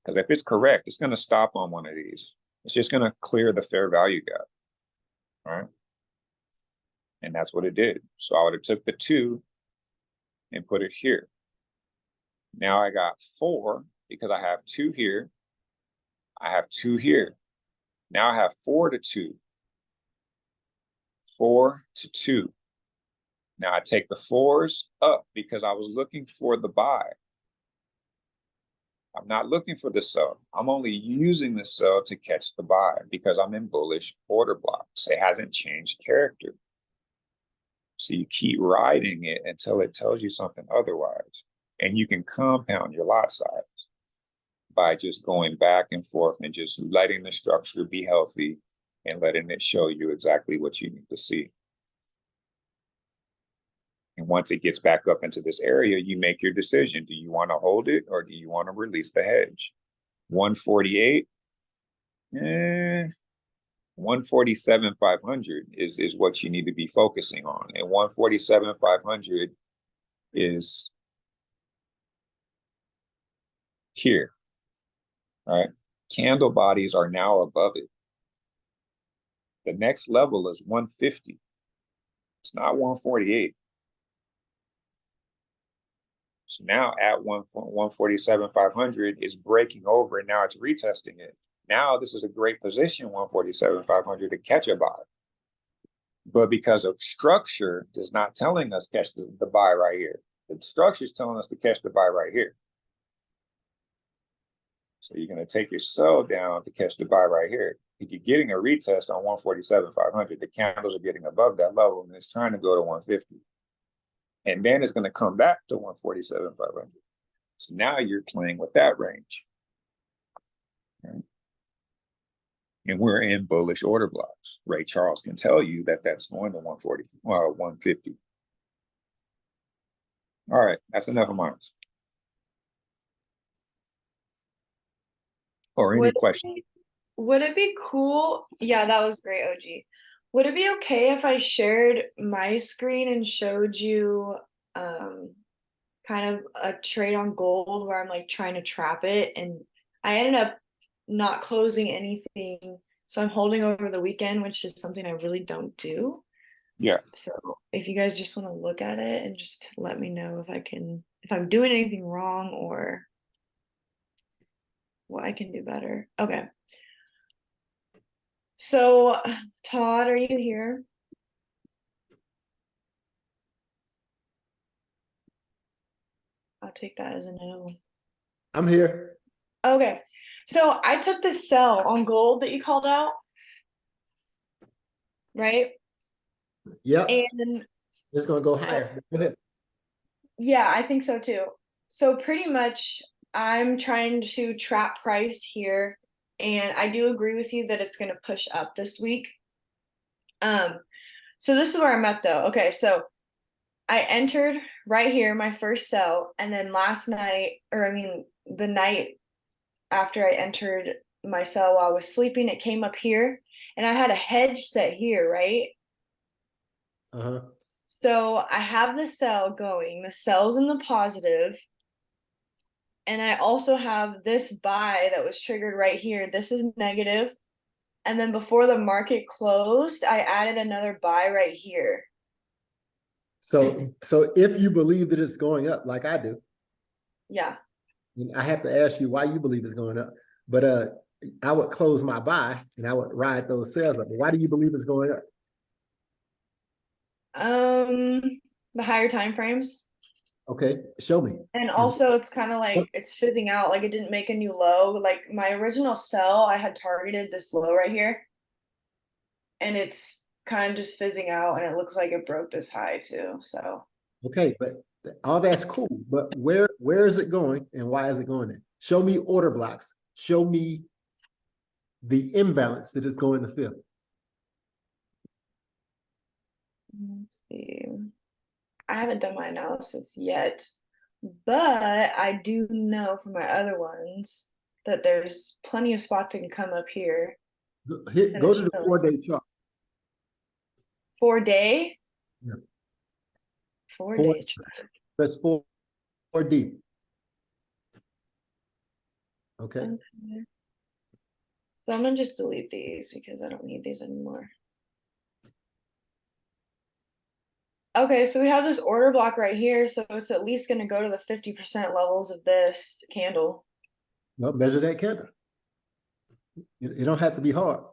Because if it's correct, it's going to stop on one of these. It's just going to clear the fair value gap, right? And that's what it did. So I would have took the 2 and put it here. Now I got 4 because I have 2 here. I have 2 here. Now I have 4 to 2. 4 to 2. Now I take the 4s up because I was looking for the buy. I'm not looking for the sell. I'm only using the sell to catch the buy because I'm in bullish order blocks. It hasn't changed character. So you keep riding it until it tells you something otherwise. And you can compound your lot size by just going back and forth and just letting the structure be healthy and letting it show you exactly what you need to see. And once it gets back up into this area, you make your decision. Do you want to hold it or do you want to release the hedge? 148, 147,500 is what you need to be focusing on. And 147,500 is here, right? Candle bodies are now above it. The next level is 150. It's not 148. So now at 147,500 is breaking over and now it's retesting it. Now this is a great position, 147,500 to catch a buy. But because of structure is not telling us catch the buy right here. The structure is telling us to catch the buy right here. So you're going to take your sell down to catch the buy right here. If you're getting a retest on 147,500, the candles are getting above that level and it's trying to go to 150. And then it's going to come back to 147,500. So now you're playing with that range. Right? And we're in bullish order blocks. Ray Charles can tell you that that's going to 150. All right, that's enough of mine. Or any questions? Would it be cool? Yeah, that was great, OG. Would it be okay if I shared my screen and showed you kind of a trade on gold where I'm like trying to trap it and I ended up not closing anything. So I'm holding over the weekend, which is something I really don't do. Yeah. So if you guys just want to look at it and just let me know if I'm doing anything wrong or what I can do better. Okay. So Todd, are you here? I'll take that as a no. I'm here. Okay. So I took the sell on gold that you called out. Right? Yep. And It's going to go higher. Go ahead. yeah, I think so too. So pretty much I'm trying to trap price here. And I do agree with you that it's going to push up this week. So this is where I'm at though. Okay, so I entered right here, my first sell, and then the night after I entered my sell while I was sleeping, it came up here, and I had a hedge set here, right? Uh-huh. So I have the sell going, the sell's in the positive, and I also have this buy that was triggered right here. This is negative. And then before the market closed, I added another buy right here. So if you believe that it's going up like I do, Yeah. And I have to ask you why you believe it's going up. But I would close my buy and I would ride those sales up. But why do you believe it's going up? The higher time frames. Okay, show me. And also it's kind of like it's fizzing out, like it didn't make a new low. Like my original sell, I had targeted this low right here. And it's kind of just fizzing out and it looks like it broke this high too. So Okay, but all that's cool. But where is it going and why is it going there? Show me order blocks. Show me the imbalance that is going to fill. let's see. I haven't done my analysis yet, but I do know from my other ones that there's plenty of spots that can come up here. Go to the 4-day chart. 4-day? Yeah. 4-day chart. That's 4D. Okay. So I'm gonna just delete these because I don't need these anymore. Okay, so we have this order block right here, so it's at least gonna go to the 50% levels of this candle. Well, measure that candle. It don't have to be hard.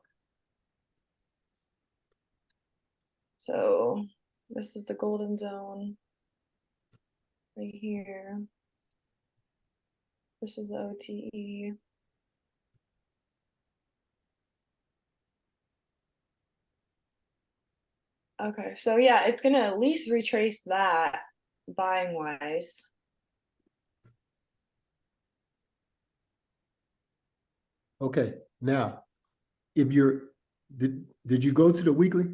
So this is the golden zone right here. This is the OTE. Okay, so yeah, it's gonna at least retrace that buying wise. Okay, now, if you're, did you go to the weekly?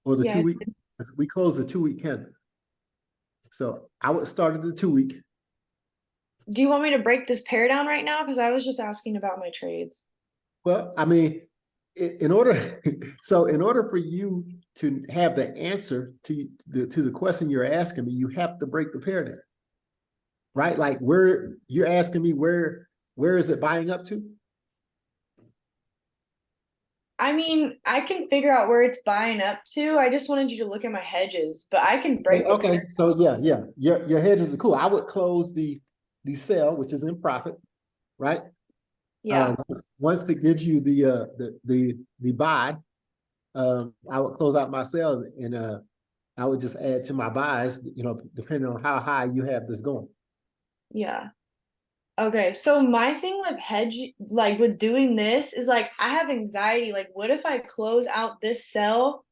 Or the Yeah, 2 week? We closed the 2-week candle. So I would start at the 2-week. do you want me to break this pair down right now? Because I was just asking about my trades. Well, I mean, in order, so in order for you to have the answer to the question you're asking me, you have to break the pair down, right? Like where you're asking me where is it buying up to? I mean, I can figure out where it's buying up to. I just wanted you to look at my hedges, but I can break the Okay, so yeah, your hedges are cool. I would close the sell, which is in profit, right? Yeah. Once it gives you the buy, I would close out my sell and I would just add to my buys, depending on how high you have this going. Yeah. Okay, so my thing with hedge, like with doing this, is like I have anxiety. Like, what if I close out this sell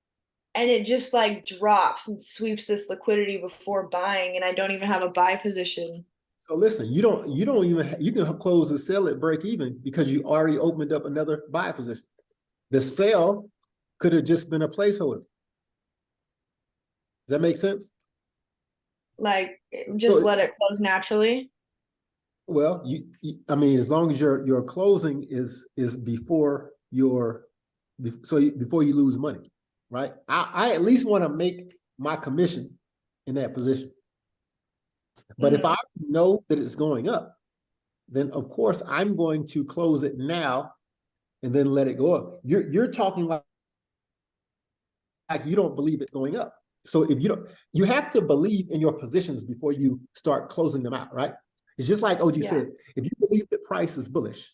and it just like drops and sweeps this liquidity before buying, and I don't even have a buy position? So listen, you don't even you can close the sell at break even because you already opened up another buy position. The sell could have just been a placeholder. Does that make sense? Like, just let it close naturally. Well, I mean, as long as your closing is before before you lose money, right? I at least want to make my commission in that position. But if I know that it's going up, then of course I'm going to close it now and then let it go up. You're talking like you don't believe it's going up. So if you have to believe in your positions before you start closing them out, right? It's just like OG said, if you believe the price is bullish,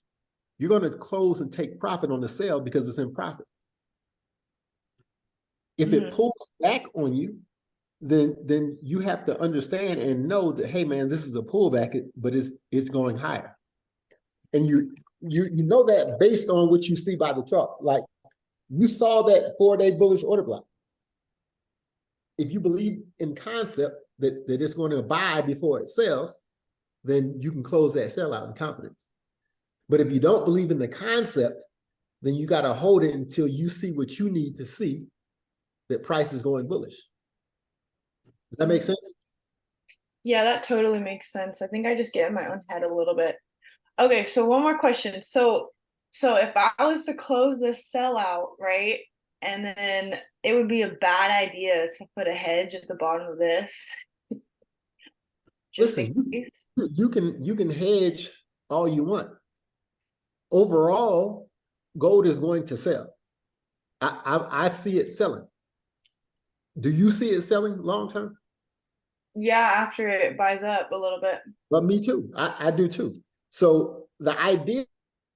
you're going to close and take profit on the sale because it's in profit. If it pulls back on you, then you have to understand and know that, hey man, this is a pullback, but it's going higher. And you know that based on what you see by the chart. Like you saw that 4-day bullish order block. If you believe in concept that it's going to buy before it sells, then you can close that sell out in confidence. But if you don't believe in the concept, then you got to hold it until you see what you need to see that price is going bullish. Does that make sense? Yeah, that totally makes sense. I think I just get in my own head a little bit. Okay, so one more question. So if I was to close this sellout, right, and then it would be a bad idea to put a hedge at the bottom of this. Listen, you can hedge all you want. Overall, gold is going to sell. I see it selling. Do you see it selling long term? Yeah, after it buys up a little bit. But me too. I do too. So the idea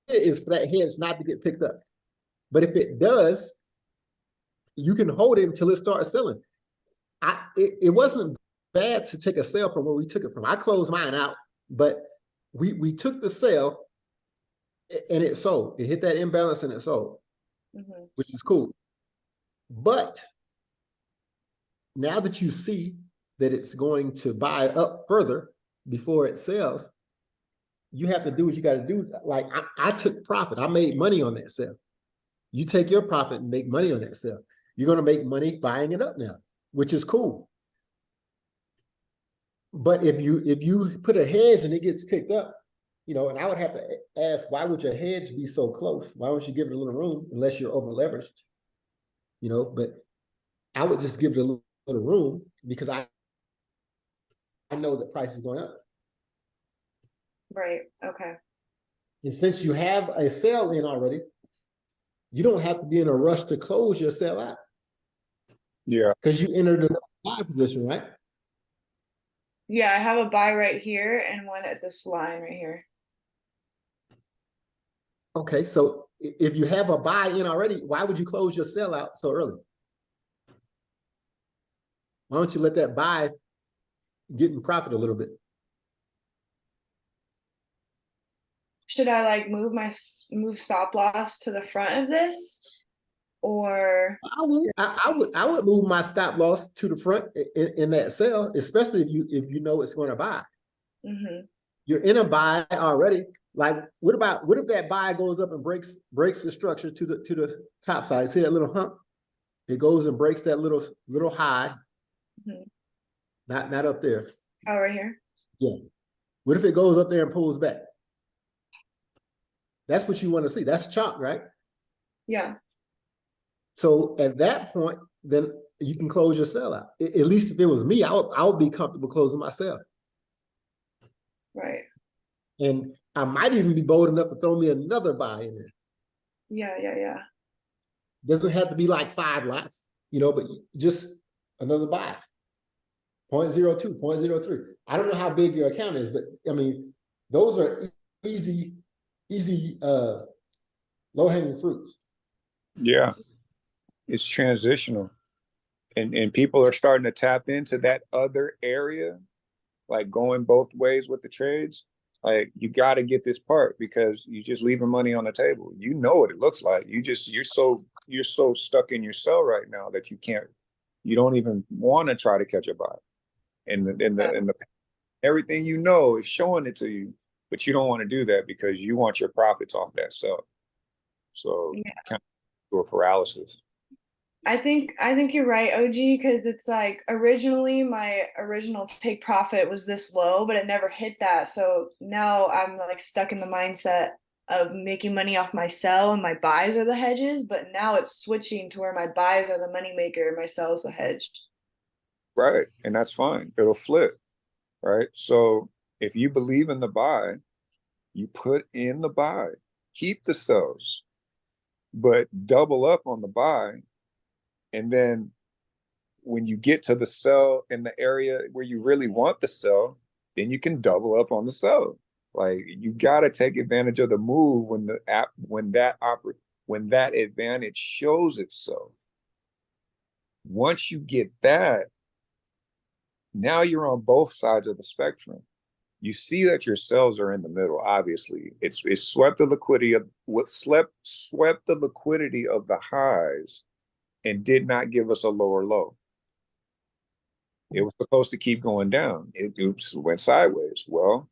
is for that hedge not to get picked up. But if it does, you can hold it until it starts selling. It wasn't bad to take a sell from where we took it from. I closed mine out, but we took the sell and it sold. It hit that imbalance and it sold, which is cool. But now that you see that it's going to buy up further before it sells, you have to do what you got to do. Like I took profit. I made money on that sell. You take your profit and make money on that sell. You're going to make money buying it up now, which is cool. But if you put a hedge and it gets picked up, you know, and I would have to ask, why would your hedge be so close? Why don't you give it a little room unless you're over leveraged? You know, but I would just give it a little room because I know the price is going up. Right. Okay. And since you have a sell in already, you don't have to be in a rush to close your sell out. Yeah. Because you entered a buy position, right? Yeah, I have a buy right here and one at this line right here. Okay, so if you have a buy in already, why would you close your sell out so early? Why don't you let that buy get in profit a little bit? Should I like move stop loss to the front of this, or I would move my stop loss to the front in that sell, especially if you know it's going to buy. You're in a buy already. Like what if that buy goes up and breaks the structure to the top side? See that little hump? It goes and breaks that little high. Not up there. Oh, right here. Yeah. What if it goes up there and pulls back? That's what you want to see. That's chop, right? Yeah. So at that point, then you can close your sell out. At least if it was me, I would be comfortable closing my sell. Right. And I might even be bold enough to throw me another buy in there. Yeah. Doesn't have to be like 5 lots, you know, but just another buy. 0.02, 0.03. I don't know how big your account is, but I mean, those are easy low-hanging fruits. Yeah. It's transitional. And people are starting to tap into that other area, like going both ways with the trades. Like you got to get this part because you just leaving money on the table. You know what it looks like. You're so stuck in your cell right now that you don't even want to try to catch a buy. And the everything you know is showing it to you, but you don't want to do that because you want your profits off that sell. So kind of do a paralysis. I think you're right, OG, because it's like originally my original take profit was this low, but it never hit that. So now I'm like stuck in the mindset of making money off my sell and my buys are the hedges, but now it's switching to where my buys are the money maker and my sells the hedge. Right. And that's fine. It'll flip. Right. So if you believe in the buy, you put in the buy, keep the sells, but double up on the buy. And then when you get to the sell in the area where you really want the sell, then you can double up on the sell. Like you got to take advantage of the move when that advantage shows itself. Once you get that, now you're on both sides of the spectrum. You see that your sells are in the middle. Obviously, it's swept the liquidity of swept the liquidity of the highs and did not give us a lower low. It was supposed to keep going down. It went sideways. Well,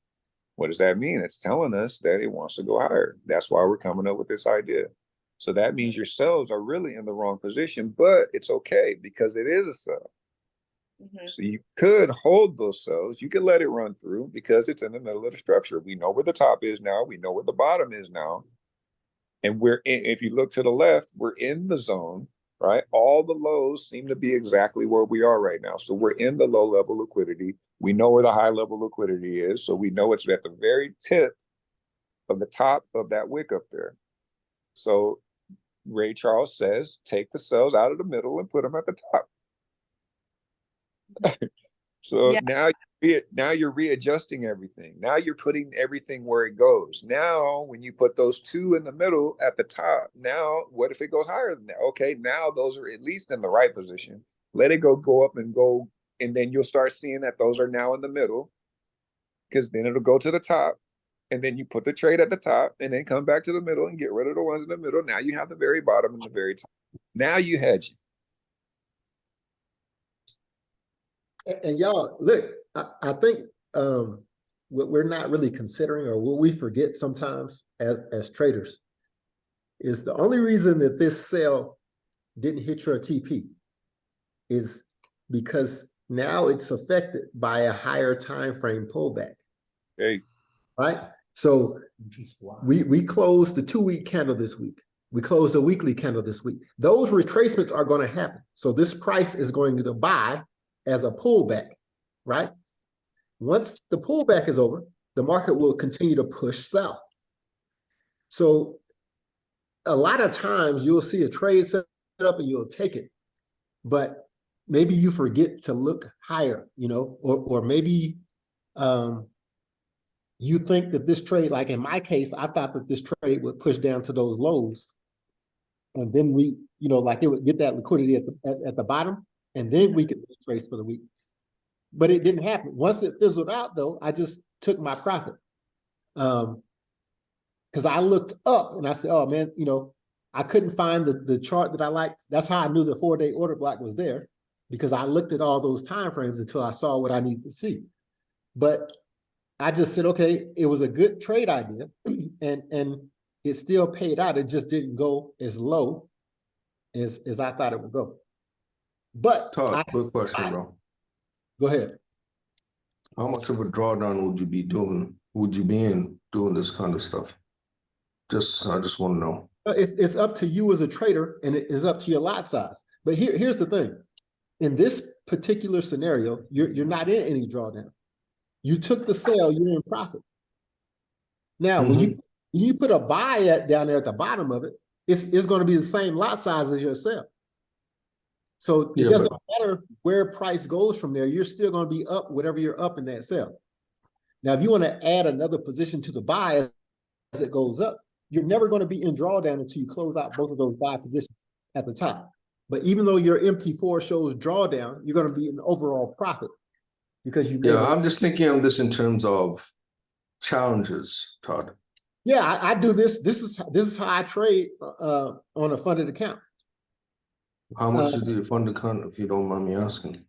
what does that mean? It's telling us that it wants to go higher. That's why we're coming up with this idea. So that means your sells are really in the wrong position, but it's okay because it is a sell. So you could hold those sells. You could let it run through because it's in the middle of the structure. We know where the top is now. We know where the bottom is now. And if you look to the left, we're in the zone, right? All the lows seem to be exactly where we are right now. So we're in the low level liquidity. We know where the high level liquidity is. So we know it's at the very tip of the top of that wick up there. So Ray Charles says, take the sells out of the middle and put them at the top. So Yeah. now you're readjusting everything. Now you're putting everything where it goes. Now, when you put those two in the middle at the top, now what if it goes higher than that? Okay, now those are at least in the right position. Let it go up and go, and then you'll start seeing that those are now in the middle, because then it'll go to the top, and then you put the trade at the top, and then come back to the middle and get rid of the ones in the middle. Now you have the very bottom and the very top. Now you hedge. And y'all, look, I think what we're not really considering, or what we forget sometimes as traders, is the only reason that this sell didn't hit your TP is because now it's affected by a higher time frame pullback. Hey, right? So we closed the 2-week candle this week. We closed the weekly candle this week. Those retracements are going to happen. So this price is going to buy as a pullback, right? Once the pullback is over, the market will continue to push south. So a lot of times you'll see a trade set up and you'll take it, but maybe you forget to look higher, you know, or maybe you think that this trade, like in my case, I thought that this trade would push down to those lows, and then we, you know, like it would get that liquidity at the bottom, and then we could retrace for the week. But it didn't happen. Once it fizzled out, though, I just took my profit. Because I looked up and I said, oh man, you know, I couldn't find the chart that I liked. That's how I knew the 4-day order block was there, because I looked at all those time frames until I saw what I needed to see. But I just said, okay, it was a good trade idea, and it still paid out. It just didn't go as low as I thought it would go. But Todd, quick question, bro. Go ahead. How much of a drawdown would you be doing? Would you be in doing this kind of stuff? I just want to know. It's up to you as a trader, and it is up to your lot size. But here's the thing. In this particular scenario, you're not in any drawdown. You took the sale, you're in profit. Now, when you put a buy down there at the bottom of it, it's going to be the same lot size as your sell. So it doesn't matter where price goes from there, you're still going to be up whatever you're up in that sell. Now, if you want to add another position to the buy as it goes up, you're never going to be in drawdown until you close out both of those buy positions at the top. But even though your MT4 shows drawdown, you're going to be in overall profit, because you. Yeah, I'm just thinking of this in terms of challenges, Todd. Yeah, I do this. This is how I trade on a funded account. How much is the fund account, if you don't mind me asking?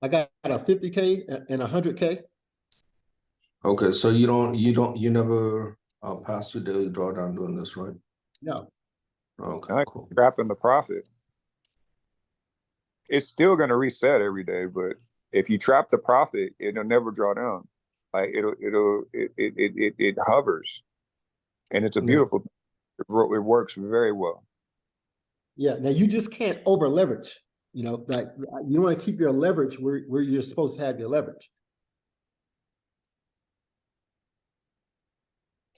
I got a 50K and 100K. Okay, so you never pass your daily drawdown doing this, right? No. Okay, cool. Trapping the profit. It's still going to reset every day, but if you trap the profit, it'll never draw down. Like it hovers, and it's a beautiful. It works very well. Yeah. Now you just can't over leverage. You know, like you want to keep your leverage where you're supposed to have your leverage.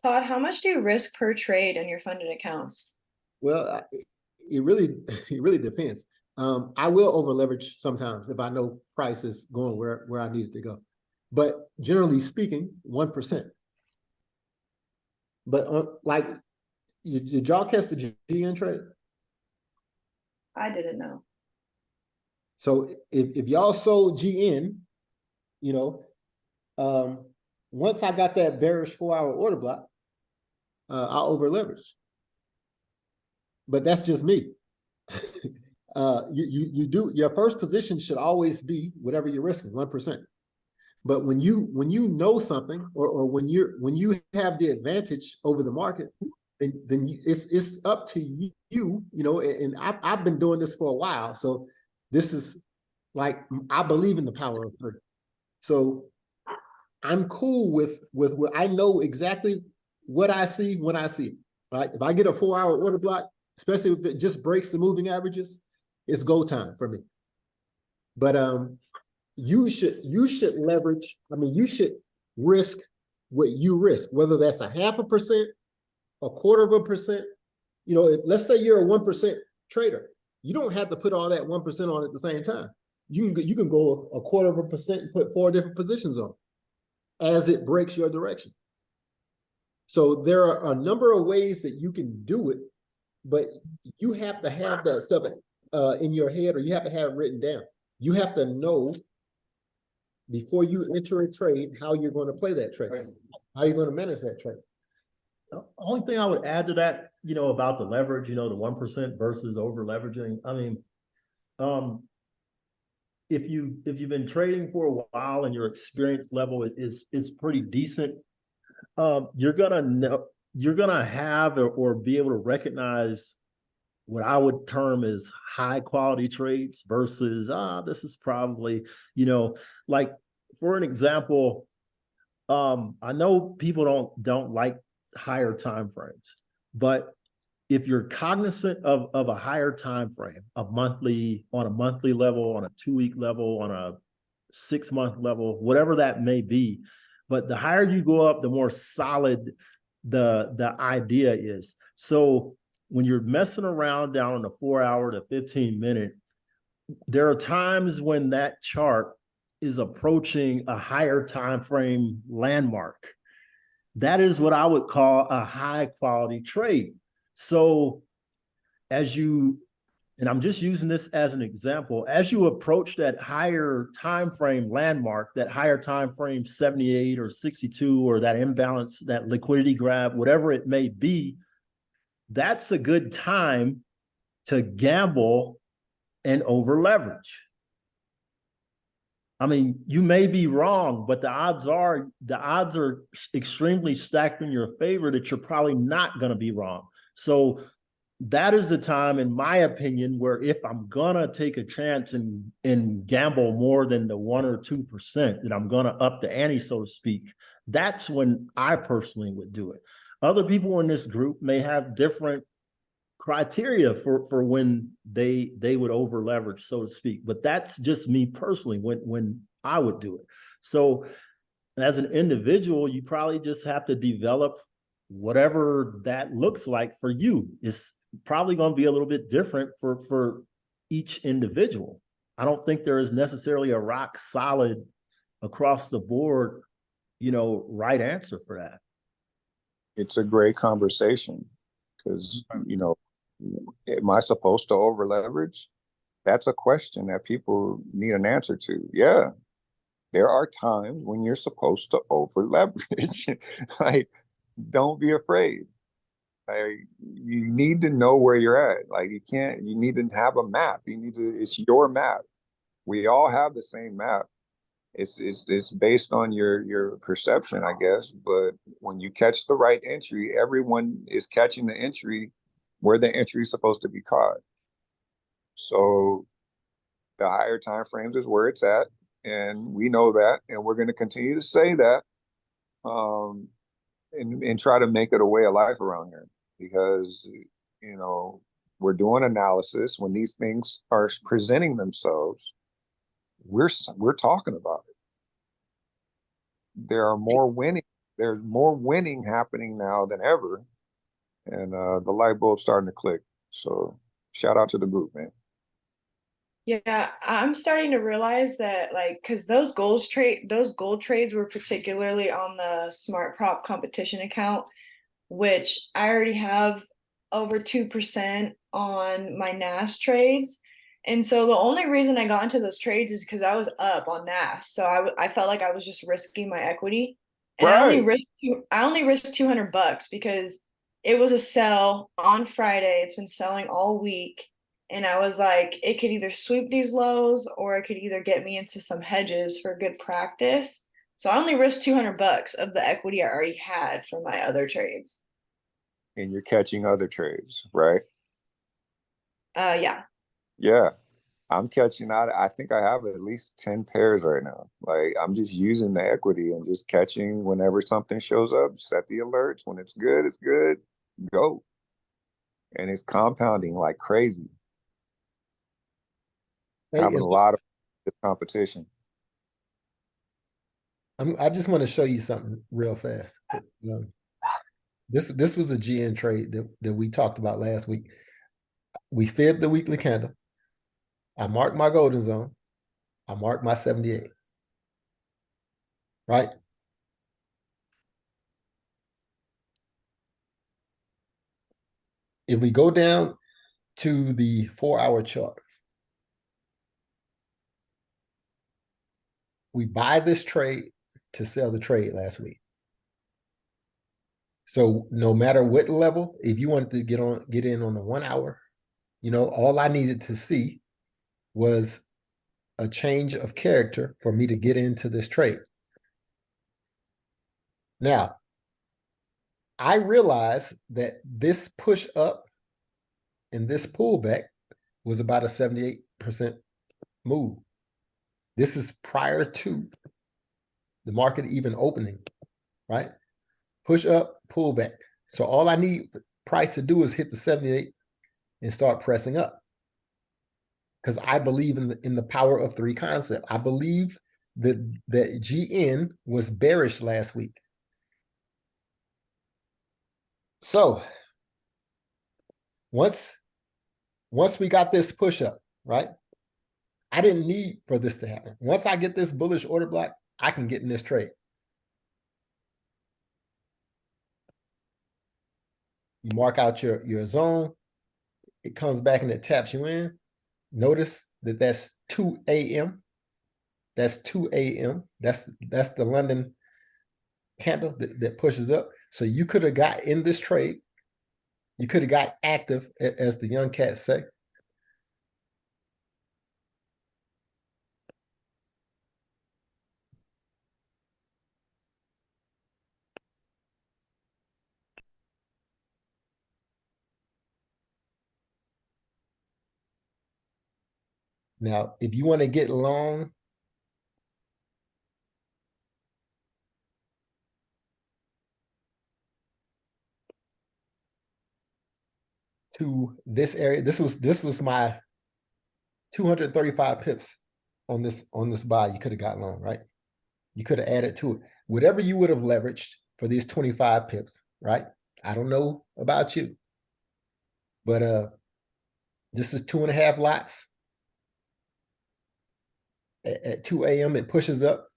Todd, how much do you risk per trade in your funded accounts? Well, it really depends. I will over leverage sometimes if I know price is going where I need it to go, but generally speaking, 1%. But like, did y'all catch the GN trade? I didn't know. So if y'all sold GN, you know, once I got that bearish 4-hour order block, I over leveraged. But that's just me. You do, your first position should always be whatever you're risking, 1%. But when you know something, or when you have the advantage over the market, then it's up to you, you know. And I've been doing this for a while, so this is like, I believe in the power of 3. So I'm cool with what I know exactly what I see when I see it. Right? If I get a 4-hour order block, especially if it just breaks the moving averages, it's go time for me. But you should leverage. I mean, you should risk what you risk, whether that's 0.5%, 0.25%. You know, let's say you're a 1% trader, you don't have to put all that 1% on at the same time. you can go a 1/4% and put 4 different positions on as it breaks your direction. So there are a number of ways that you can do it, but you have to have that stuff in your head, or you have to have it written down. You have to know before you enter a trade how you're going to play that trade, how you're going to manage that trade. The only thing I would add to that, about the leverage, the 1% versus over leveraging. I mean, if you've been trading for a while and your experience level is pretty decent, you're gonna have or be able to recognize what I would term as high quality trades versus this is probably, like for an example, I know people don't like higher time frames, but if you're cognizant of a higher time frame, on a monthly level, on a 2-week level, on a 6-month level, whatever that may be, but the higher you go up, the more solid the idea is. So when you're messing around down in the 4-hour to 15-minute, there are times when that chart is approaching a higher time frame landmark. That is what I would call a high quality trade. So and I'm just using this as an example, as you approach that higher time frame landmark, that higher time frame 78 or 62, or that imbalance, that liquidity grab, whatever it may be, that's a good time to gamble and over leverage. I mean, you may be wrong, but the odds are extremely stacked in your favor that you're probably not going to be wrong. So that is the time, in my opinion, where if I'm gonna take a chance and gamble more than the 1 or 2%, that I'm gonna up the ante, so to speak, that's when I personally would do it. Other people in this group may have different criteria for when they would over leverage, so to speak, but that's just me personally when I would do it. So as an individual, you probably just have to develop whatever that looks like for you. It's probably going to be a little bit different for each individual. I don't think there is necessarily a rock solid across the board, right answer for that. It's a great conversation because, am I supposed to over leverage? That's a question that people need an answer to. Yeah, there are times when you're supposed to over leverage. Like, don't be afraid. Like, you need to know where you're at. Like, you need to have a map. It's your map. We all have the same map. It's based on your perception, I guess. But when you catch the right entry, everyone is catching the entry where the entry is supposed to be caught. So the higher time frames is where it's at, and we know that, and we're going to continue to say that, and try to make it a way of life around here, because we're doing analysis. When these things are presenting themselves, we're talking about it. There's more winning happening now than ever, and the light bulb's starting to click. So shout out to the group, man. Yeah, I'm starting to realize that, because those gold trades were particularly on the Smart Prop competition account, which I already have over 2% on my NAS trades. And so the only reason I got into those trades is because I was up on NAS. So I felt like I was just risking my equity. And Right. I only risked $200 because it was a sell on Friday. It's been selling all week. And I was like, it could either sweep these lows or it could either get me into some hedges for good practice. So I only risked $200 of the equity I already had from my other trades. And you're catching other trades, right? Yeah. Yeah. I'm catching out. I think I have at least 10 pairs right now. Like, I'm just using the equity and just catching whenever something shows up, set the alerts. When it's good, go. And it's compounding like crazy. Having a lot of competition. I just want to show you something real fast. This was a GN trade that we talked about last week. We fibbed the weekly candle. I marked my golden zone. I marked my 78. Right? If we go down to the 4-hour chart, we buy this trade to sell the trade last week. So no matter what level, if you wanted to get in on the 1 hour, all I needed to see was a change of character for me to get into this trade. Now, I realized that this push up and this pullback was about a 78% move. This is prior to the market even opening, right? Push up, pull back. So all I need price to do is hit the 78 and start pressing up. Because I believe in the power of three concept. I believe that GN was bearish last week. So once we got this push up, right? I didn't need for this to happen. Once I get this bullish order block, I can get in this trade. You mark out your zone. It comes back and it taps you in. Notice that that's 2 a.m. That's 2 a.m. That's the London candle that pushes up. So you could have got in this trade. You could have got active, as the young cats say. Now, if you want to get long, to this area, this was my 235 pips on this buy. You could have got long, right? You could have added to it. Whatever you would have leveraged for these 25 pips, right? I don't know about you, but this is 2.5 lots. At 2 a.m., it pushes up.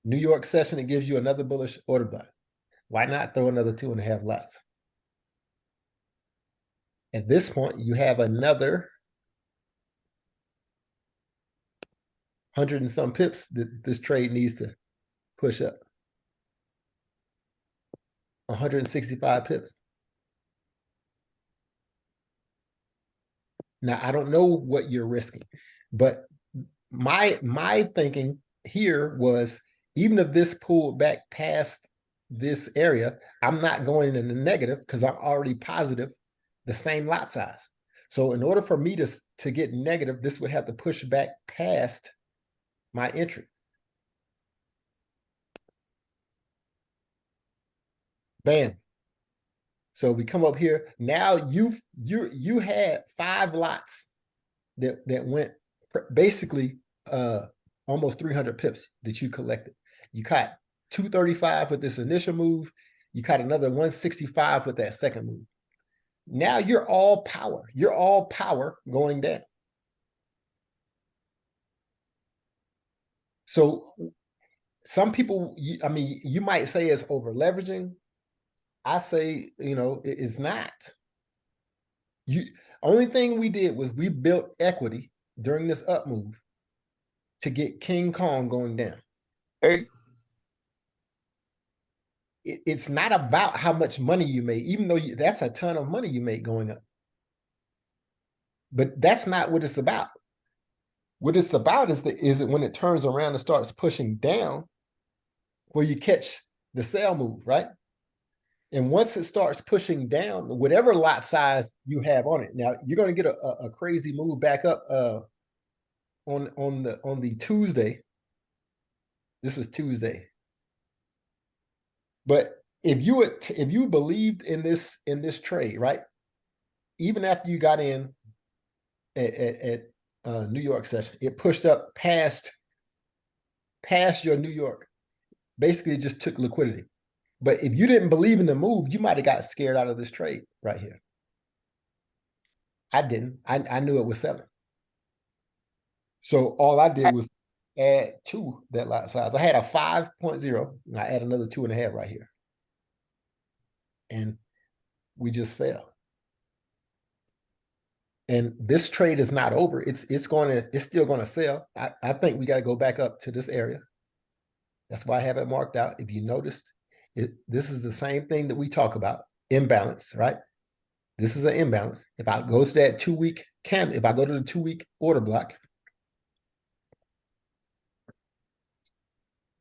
New York session, it gives you another bullish order block. Why not throw another 2.5 lots? At this point, you have another 100 and some pips that this trade needs to push up. 165 pips. Now, I don't know what you're risking, but my thinking here was, even if this pulled back past this area, I'm not going in the negative because I'm already positive the same lot size. So in order for me to get negative, this would have to push back past my entry. Bam. So we come up here. Now you had 5 lots that went basically almost 300 pips that you collected. You caught 235 with this initial move. You caught another 165 with that second move. Now you're all power. You're all power going down. So some people, you might say it's over leveraging. I say, it's not. Only thing we did was we built equity during this up move to get King Kong going down. Hey, It's not about how much money you made, even though that's a ton of money you made going up. But that's not what it's about. What it's about is it when it turns around and starts pushing down, where you catch the sell move, right? And once it starts pushing down, whatever lot size you have on it, now you're going to get a crazy move back up on the Tuesday. This was Tuesday. But if you believed in this trade, right? Even after you got in at New York session, it pushed up past your New York. Basically, it just took liquidity. But if you didn't believe in the move, you might have got scared out of this trade right here. I didn't. I knew it was selling. So all I did was add 2 that lot size. I had a 5.0 and I add another 2.5 right here. And we just fell. And this trade is not over. It's still gonna sell. I think we got to go back up to this area. That's why I have it marked out. If you noticed, this is the same thing that we talk about, imbalance, right? This is an imbalance. If I go to that 2-week candle, if I go to the 2-week order block,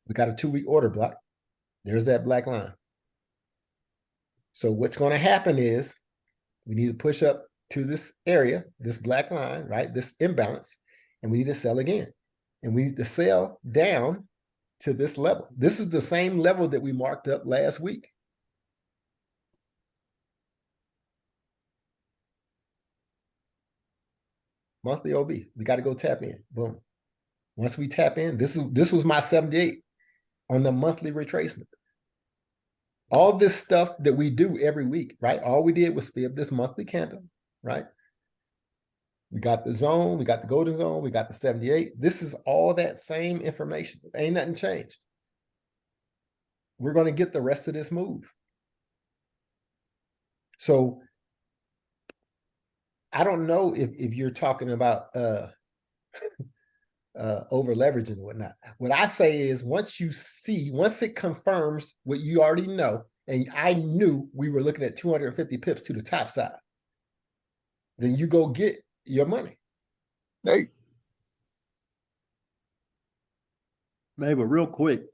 we got a 2-week order block. There's that black line. So what's going to happen is we need to push up to this area, this black line, right? This imbalance, and we need to sell again. And we need to sell down to this level. This is the same level that we marked up last week. Monthly OB. We got to go tap in. Boom. Once we tap in, this was my 78 on the monthly retracement. All this stuff that we do every week, right? All we did was fib this monthly candle, right? We got the zone, we got the golden zone, we got the 78. This is all that same information. Ain't nothing changed. We're going to get the rest of this move. So I don't know if you're talking about over leveraging and whatnot. What I say is once it confirms what you already know, and I knew we were looking at 250 pips to the top side, then you go get your money. Hey, Maybe real quick,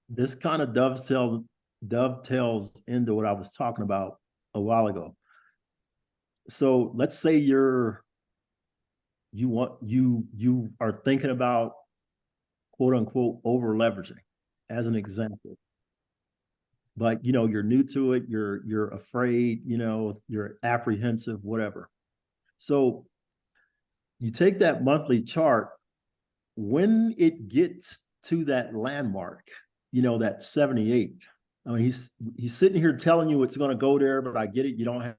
this kind of dovetails into what I was talking about a while ago. So let's say you are thinking about quote unquote over leveraging as an example. But you're new to it, you're afraid, you're apprehensive, whatever. So you take that monthly chart, when it gets to that landmark, that 78. I mean, he's sitting here telling you it's going to go there, but I get it. You don't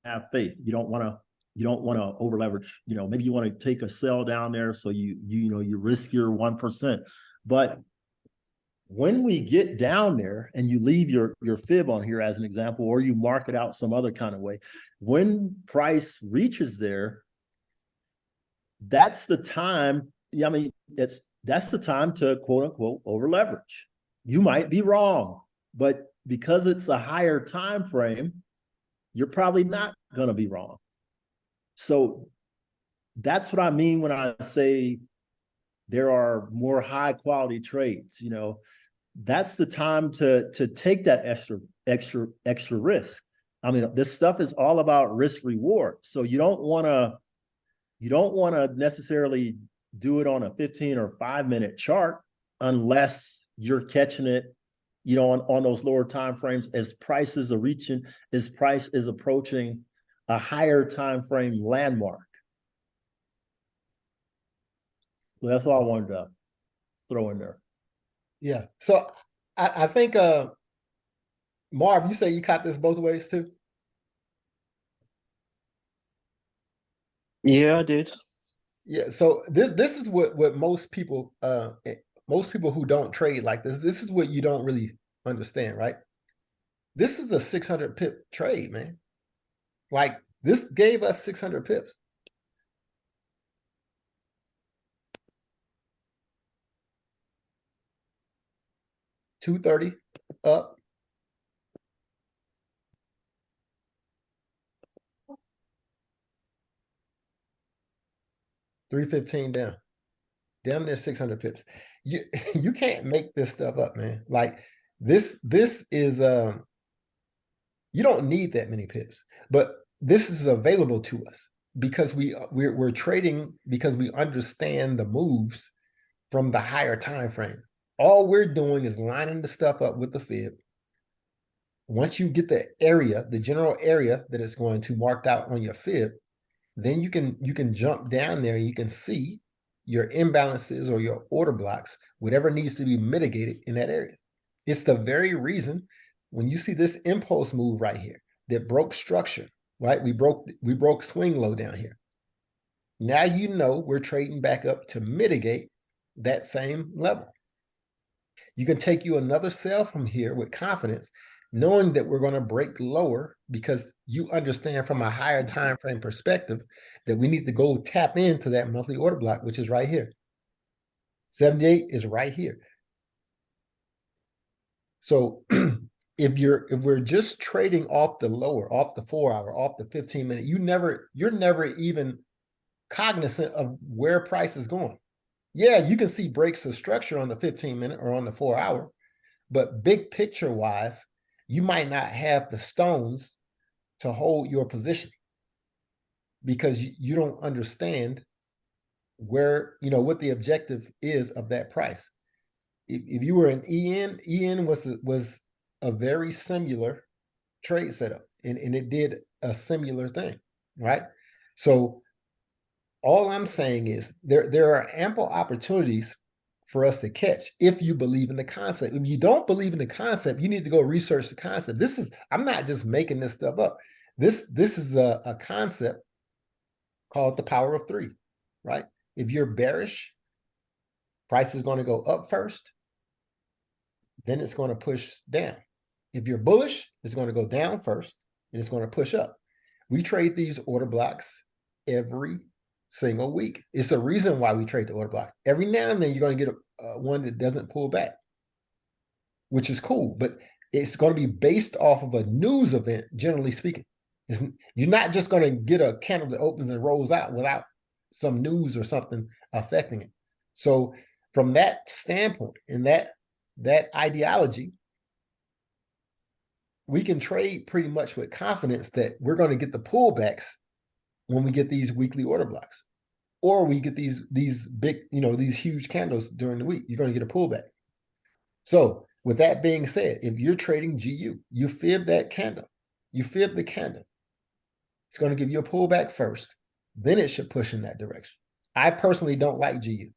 have faith. You don't want to over leverage. Maybe you want to take a sell down there, so you risk your 1%. But when we get down there and you leave your fib on here as an example, or you mark it out some other kind of way, when price reaches there, that's the time. I mean, that's the time to quote unquote over leverage. You might be wrong, but because it's a higher time frame, you're probably not going to be wrong. So that's what I mean when I say there are more high quality trades. That's the time to take that extra risk. I mean, this stuff is all about risk reward. So you don't want to necessarily do it on a 15 or 5-minute chart unless you're catching it, on those lower time frames as price is approaching a higher time frame landmark. So that's all I wanted to throw in there. Yeah. So I think Marv, you say you caught this both ways too? Yeah, I did. Yeah. So this is what most people who don't trade like this is what you don't really understand, right? This is a 600 pip trade, man. Like this gave us 600 pips. $230 up. $315 down. Damn near 600 pips. You can't make this stuff up, man. Like this is you don't need that many pips, but this is available to us because we're trading because we understand the moves from the higher time frame. All we're doing is lining the stuff up with the fib. Once you get the area, the general area that is going to marked out on your fib, then you can jump down there and you can see your imbalances or your order blocks, whatever needs to be mitigated in that area. It's the very reason when you see this impulse move right here that broke structure, right? We broke swing low down here. Now you know we're trading back up to mitigate that same level. You can take you another sell from here with confidence, knowing that we're going to break lower because you understand from a higher time frame perspective that we need to go tap into that monthly order block, which is right here. 78 is right here. So if we're just trading off the lower, off the 4 hour, off the 15-minute, you're never even cognizant of where price is going. Yeah, you can see breaks of structure on the 15-minute or on the 4 hour, but big picture wise, you might not have the stones to hold your position because you don't understand where, what the objective is of that price. If you were an EN was a very similar trade setup, and it did a similar thing, right? So all I'm saying is there are ample opportunities for us to catch if you believe in the concept. If you don't believe in the concept, you need to go research the concept. I'm not just making this stuff up. This is a concept called the power of three, right? If you're bearish, price is going to go up first, then it's going to push down. If you're bullish, it's going to go down first, and it's going to push up. We trade these order blocks every single week. It's a reason why we trade the order blocks. Every now and then you're going to get one that doesn't pull back, which is cool, but it's going to be based off of a news event, generally speaking. You're not just going to get a candle that opens and rolls out without some news or something affecting it. So from that standpoint and that ideology, we can trade pretty much with confidence that we're going to get the pullbacks when we get these weekly order blocks, or we get these big, these huge candles during the week. You're going to get a pullback. So with that being said, if you're trading GU, you fib that candle, you fib the candle. It's going to give you a pullback first, then it should push in that direction. I personally don't like GU,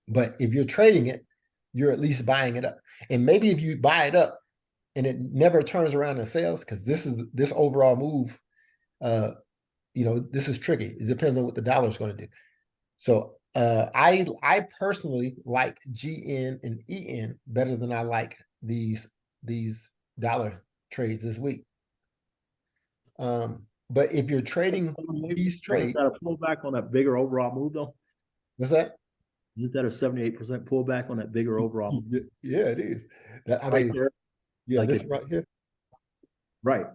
but if you're trading it, you're at least buying it up. And maybe if you buy it up and it never turns around and sells, because this overall move, this is tricky. It depends on what the dollar is going to do. So I personally like GN and EN better than I like these dollar trades this week. But if you're trading these trades, is that a pullback on that bigger overall move though? What's that? Isn't that a 78% pullback on that bigger overall move? Yeah, it is. Right there. Yeah, like this right here. Right.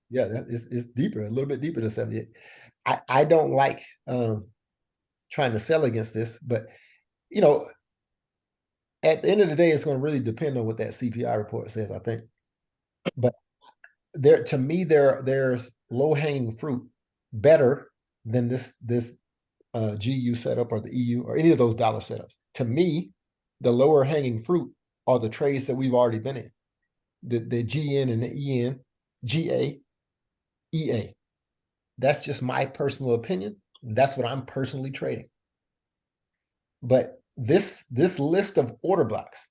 Yeah, it's deeper, a little bit deeper than 78. I don't like trying to sell against this, but at the end of the day, it's going to really depend on what that CPI report says, I think. But to me, there's low-hanging fruit better than this GU setup or the EU or any of those dollar setups. To me, the lower hanging fruit are the trades that we've already been in. The GN and the EN, GA, EA. That's just my personal opinion. That's what I'm personally trading. But this list of order blocks,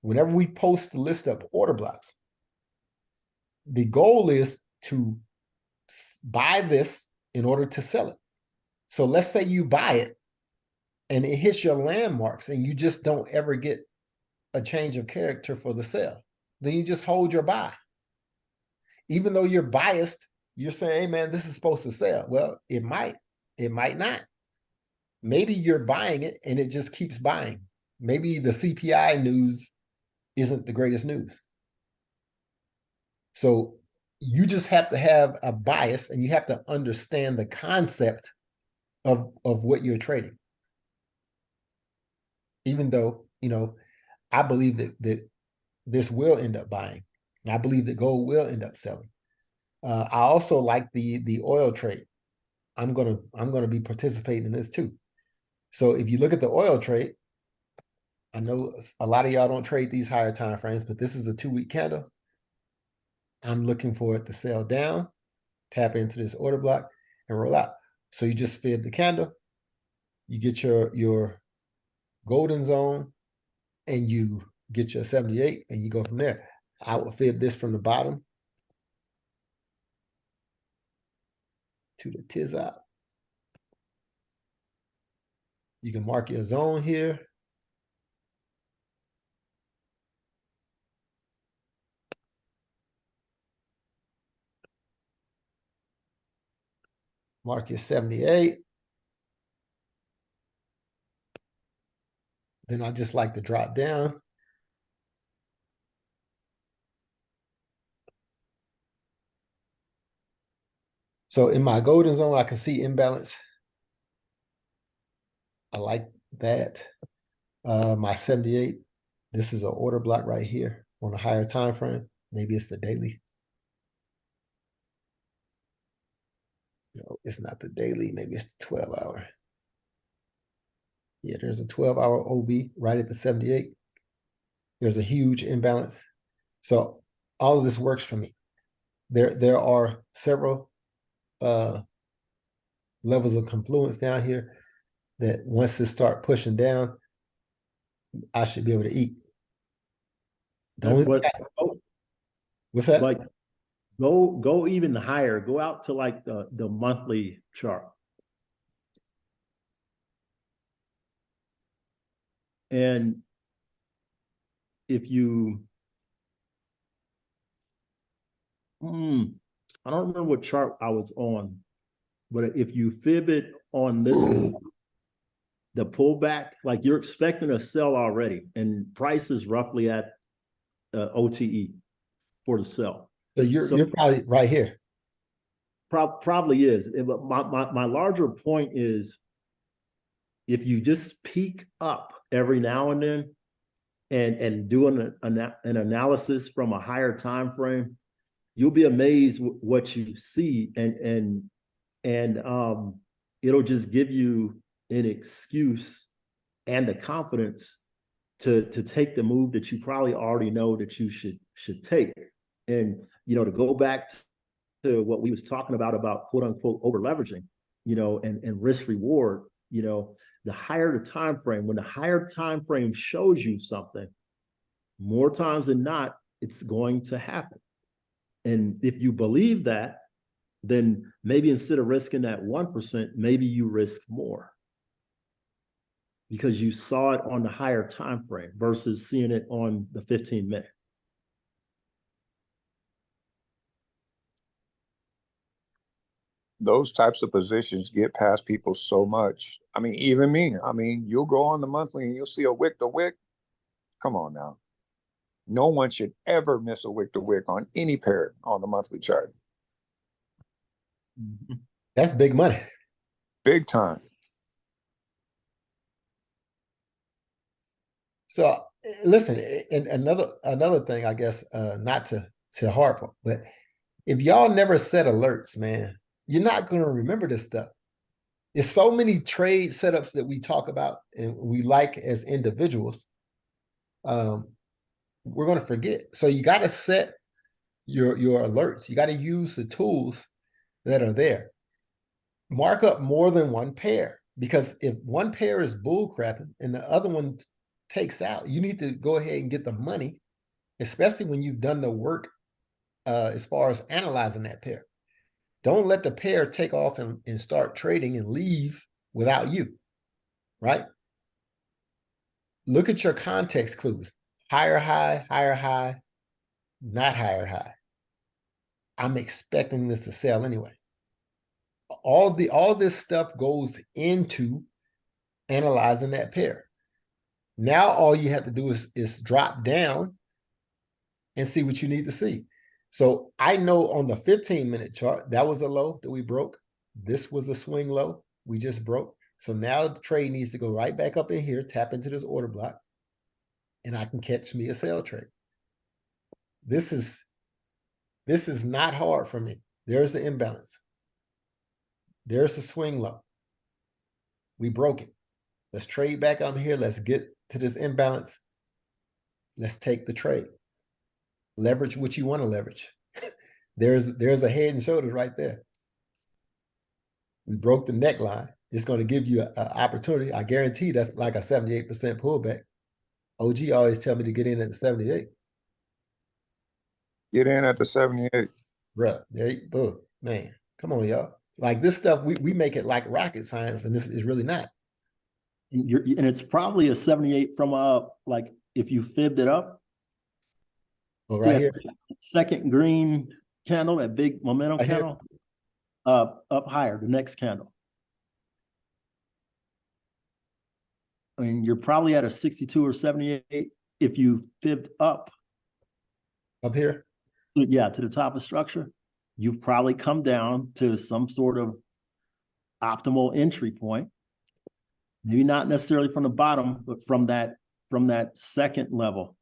whenever we post the list of order blocks, the goal is to buy this in order to sell it. So let's say you buy it and it hits your landmarks and you just don't ever get a change of character for the sale. Then you just hold your buy. Even though you're biased, you're saying, hey man, this is supposed to sell. Well, it might not. Maybe you're buying it and it just keeps buying. Maybe the CPI news isn't the greatest news. So you just have to have a bias and you have to understand the concept of what you're trading. Even though, I believe that this will end up buying. And I believe that gold will end up selling. I also like the oil trade. I'm gonna be participating in this too. So if you look at the oil trade, I know a lot of y'all don't trade these higher time frames, but this is a 2-week candle. I'm looking for it to sell down, tap into this order block, and roll out. So you just fib the candle, you get your golden zone, and you get your 78, and you go from there. I will fib this from the bottom to the tiz up. You can mark your zone here. Mark your 78. Then I just like to drop down. So in my golden zone, I can see imbalance. I like that. My 78, this is an order block right here on a higher time frame. Maybe it's the daily. No, it's not the daily. Maybe it's the 12-hour. Yeah, there's a 12-hour OB right at the 78. There's a huge imbalance. So all of this works for me. There are several levels of confluence down here that once it start pushing down, I should be able to eat. But What's that? like go even higher. Go out to like the monthly chart. And if you I don't remember what chart I was on, but if you fib it on this one, the pullback, like you're expecting a sell already, and price is roughly at OTE for the sell. So you're probably right here. Probably is. But my larger point is, if you just peek up every now and then and do an analysis from a higher time frame, you'll be amazed what you see, and it'll just give you an excuse and the confidence to take the move that you probably already know that you should take. And to go back to what we was talking about quote unquote over leveraging, and risk reward, the higher the time frame, when the higher time frame shows you something, more times than not, it's going to happen. And if you believe that, then maybe instead of risking that 1%, maybe you risk more because you saw it on the higher time frame versus seeing it on the 15-minute. Those types of positions get past people so much. I mean, even me. I mean, you'll go on the monthly and you'll see a wick to wick. Come on now. No one should ever miss a wick to wick on any pair on the monthly chart. That's big money. Big time. So listen, and another thing, I guess, not to harp on, but if y'all never set alerts, man, you're not going to remember this stuff. There's so many trade setups that we talk about and we like as individuals. We're going to forget. So you got to set your alerts. You got to use the tools that are there. Mark up more than one pair, because if one pair is bull crapping and the other one takes out, you need to go ahead and get the money, especially when you've done the work as far as analyzing that pair. Don't let the pair take off and start trading and leave without you, right? Look at your context clues. Higher high, not higher high. I'm expecting this to sell anyway. All this stuff goes into analyzing that pair. Now all you have to do is drop down and see what you need to see. So I know on the 15-minute chart, that was a low that we broke. This was a swing low we just broke. So now the trade needs to go right back up in here, tap into this order block, and I can catch me a sell trade. This is not hard for me. There's the imbalance. There's the swing low. We broke it. Let's trade back up here. Let's get to this imbalance. Let's take the trade. Leverage what you want to leverage. There's a head and shoulders right there. We broke the neckline. It's going to give you an opportunity. I guarantee that's like a 78% pullback. OG always tell me to get in at the 78. Get in at the 78. Bruh, there you go. Man, come on, y'all. Like this stuff, we make it like rocket science, and this is really not. And it's probably a 78 from like if you fibbed it up. Oh, See right that here. second green candle, that big momentum Right here. candle, up higher, the next candle. I mean, you're probably at a 62 or 78 if you fibbed up. Up here. Yeah, to the top of structure. You've probably come down to some sort of optimal entry point. Maybe not necessarily from the bottom, but from that second level.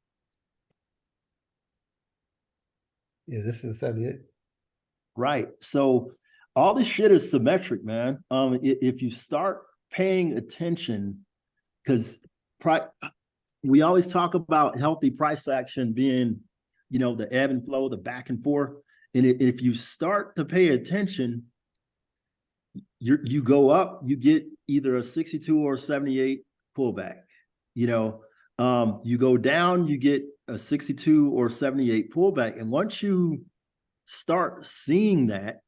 Yeah, this is 78. Right. So all this shit is symmetric, man. If you start paying attention, because we always talk about healthy price action being, the ebb and flow, the back and forth. And if you start to pay attention, you go up, you get either a 62 or 78 pullback. You go down, you get a 62 or 78 pullback. And once you start seeing that,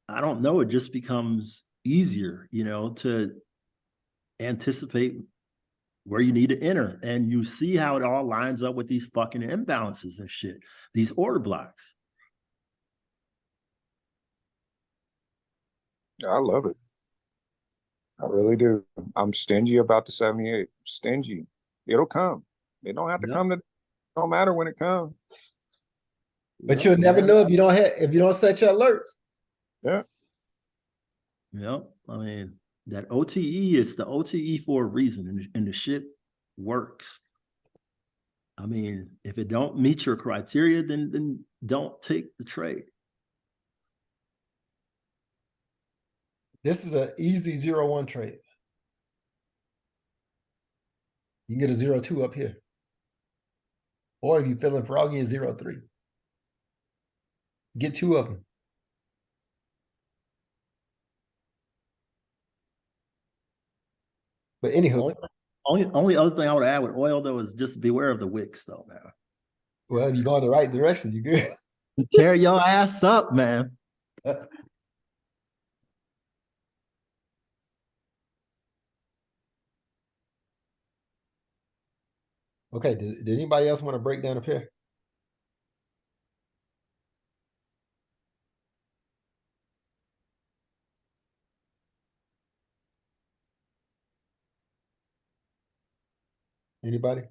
I don't know, it just becomes easier, to anticipate where you need to enter. And you see how it all lines up with these fucking imbalances and shit, these order blocks. I love it. I really do. I'm stingy about the 78. Stingy. It'll come. It don't have to come to. Don't matter when it comes. But you'll never know if you don't set your alerts. Yeah. Yep. I mean, that OTE is the OTE for a reason, and the shit works. I mean, if it don't meet your criteria, then don't take the trade. This is an easy 0-1 trade. You can get a 0-2 up here. Or if you're feeling froggy, a 0-3. Get two of them. But anywho. Only other thing I would add with oil, though, is just beware of the wicks, though, man. Well, if you go in the right direction, you're good. Tear your ass up, man. Okay, did anybody else want to break down a pair? Anybody?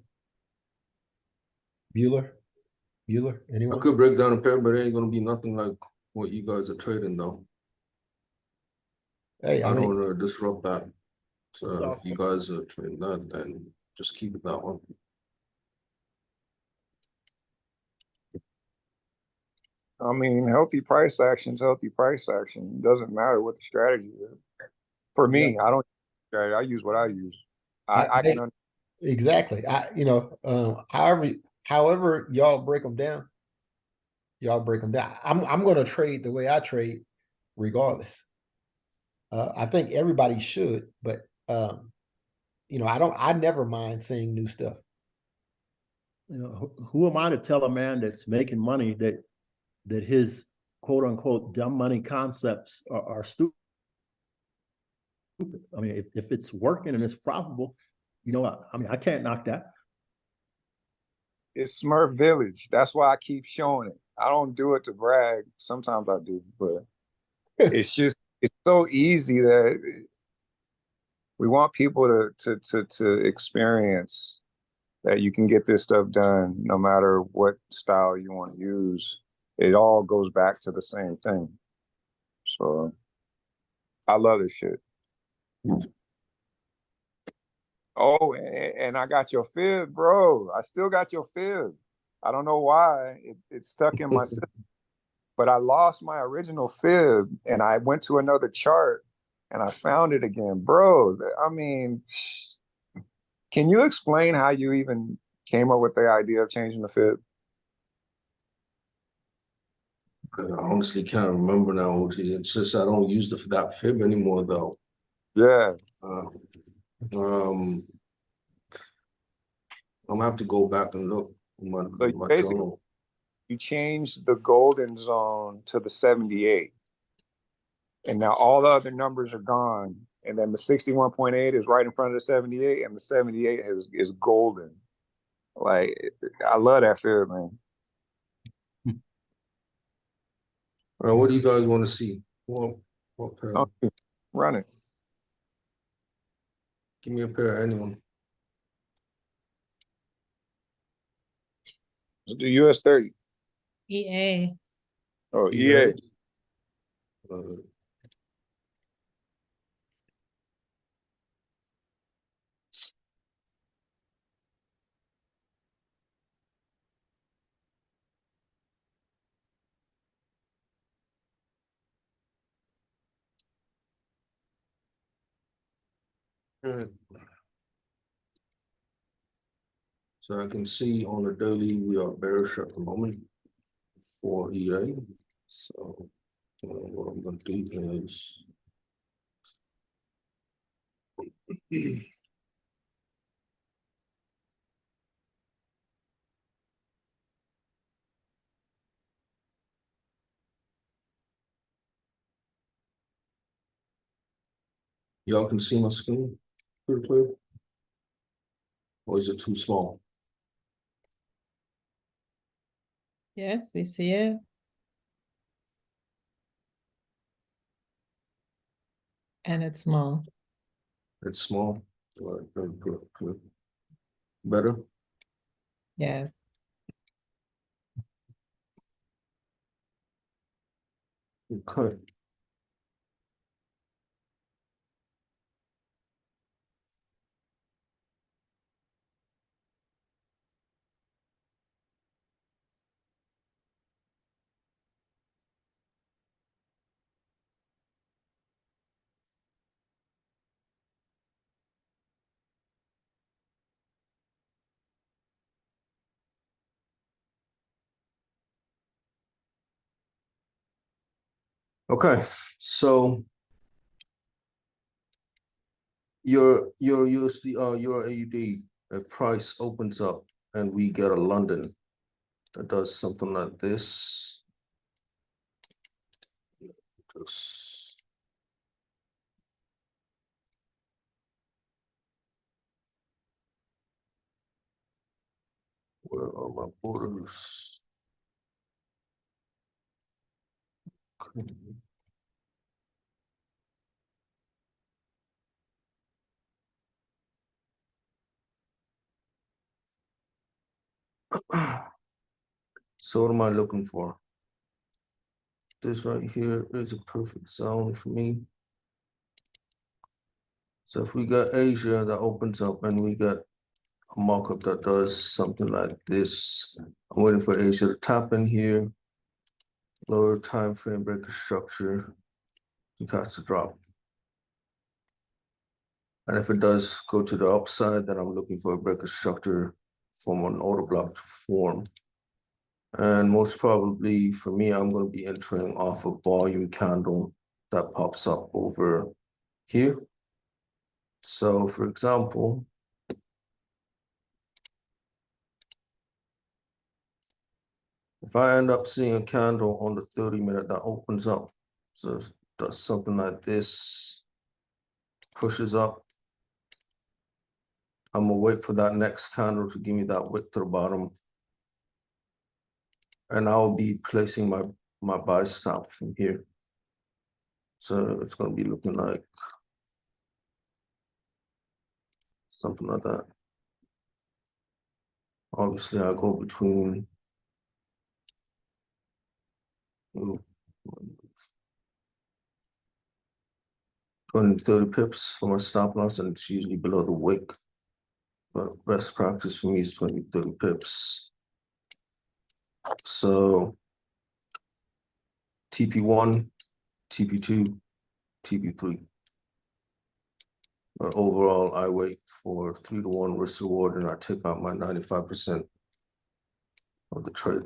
Bueller, anyone? I could break down a pair, but it ain't gonna be nothing like what you guys are trading though. Hey, I I mean, don't want to disrupt that. So if you guys are trading that, then just keep it that one. I mean, healthy price action's healthy price action. It doesn't matter what the strategy is. For me, I don't. I use what I use. I can. Exactly. However y'all break them down, I'm going to trade the way I trade, regardless. I think everybody should, but I never mind seeing new stuff. Who am I to tell a man that's making money that his quote unquote dumb money concepts are stupid? I mean, if it's working and it's profitable, I can't knock that. It's Smurf Village. That's why I keep showing it. I don't do it to brag. Sometimes I do, but it's so easy that we want people to experience that you can get this stuff done no matter what style you want to use. It all goes back to the same thing. So I love this shit. Oh, and I got your fib, bro. I still got your fib. I don't know why it's stuck in my system, but I lost my original fib and I went to another chart and I found it again, bro. I mean, can you explain how you even came up with the idea of changing the fib? I honestly can't remember now. It's just I don't use that fib anymore, though. Yeah. I'm gonna have to go back and look in my journal. You changed the golden zone to the 78. And now all the other numbers are gone. And then the 61.8 is right in front of the 78, and the 78 is golden. Like, I love that field, man. What do you guys want to see? What pair? Oh, run it. Give me a pair, anyone. Let's do US 30. EA. Oh, EA. Good. So I can see on the daily we are bearish at the moment for EA. So what I'm going to do is y'all can see my screen pretty clear, or is it too small? Yes, we see it. And it's small. It's small. All right, good, good, good. Better. Yes. Okay. Okay, so your USD, your AUD, if price opens up and we get a London that does something like this. Just where are my borders? Okay. So what am I looking for? This right here is a perfect zone for me. So if we got Asia that opens up and we got a markup that does something like this, I'm waiting for Asia to tap in here, lower time frame breaker structure, to catch the drop. And if it does go to the upside, then I'm looking for a breaker structure from an order block to form. And most probably for me, I'm going to be entering off a volume candle that pops up over here. So for example, if I end up seeing a candle on the 30-minute that opens up, so does something like this, pushes up, I'm gonna wait for that next candle to give me that wick to the bottom. And I'll be placing my buy stop from here. So it's gonna be looking like something like that. Obviously, I go between 20 to 30 pips for my stop loss, and it's usually below the wick. But best practice for me is 20 to 30 pips. So TP1, TP2, TP3. But overall, I wait for 3-to-1 risk reward and I take out my 95% of the trade.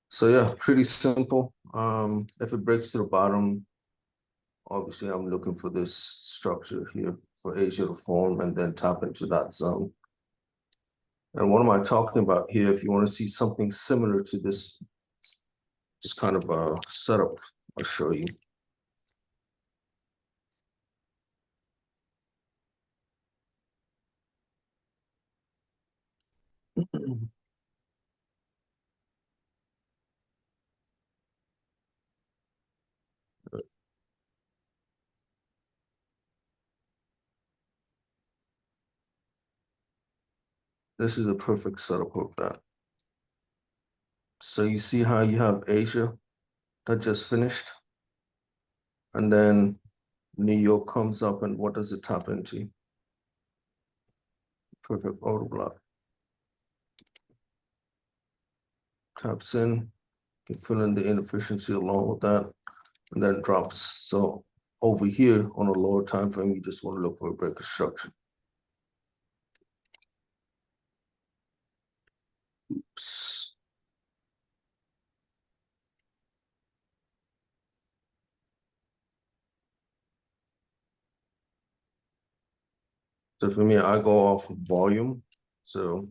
So yeah, pretty simple. If it breaks to the bottom, obviously I'm looking for this structure here for Asia to form and then tap into that zone. And what am I talking about here? If you want to see something similar to this, just kind of a setup, I'll show you. This is a perfect setup of that. So you see how you have Asia that just finished? And then New York comes up, and what does it tap into? Perfect order block. Taps in, can fill in the inefficiency along with that, and then drops. So over here on a lower time frame, you just want to look for a break of structure. Oops. So for me, I go off of volume. So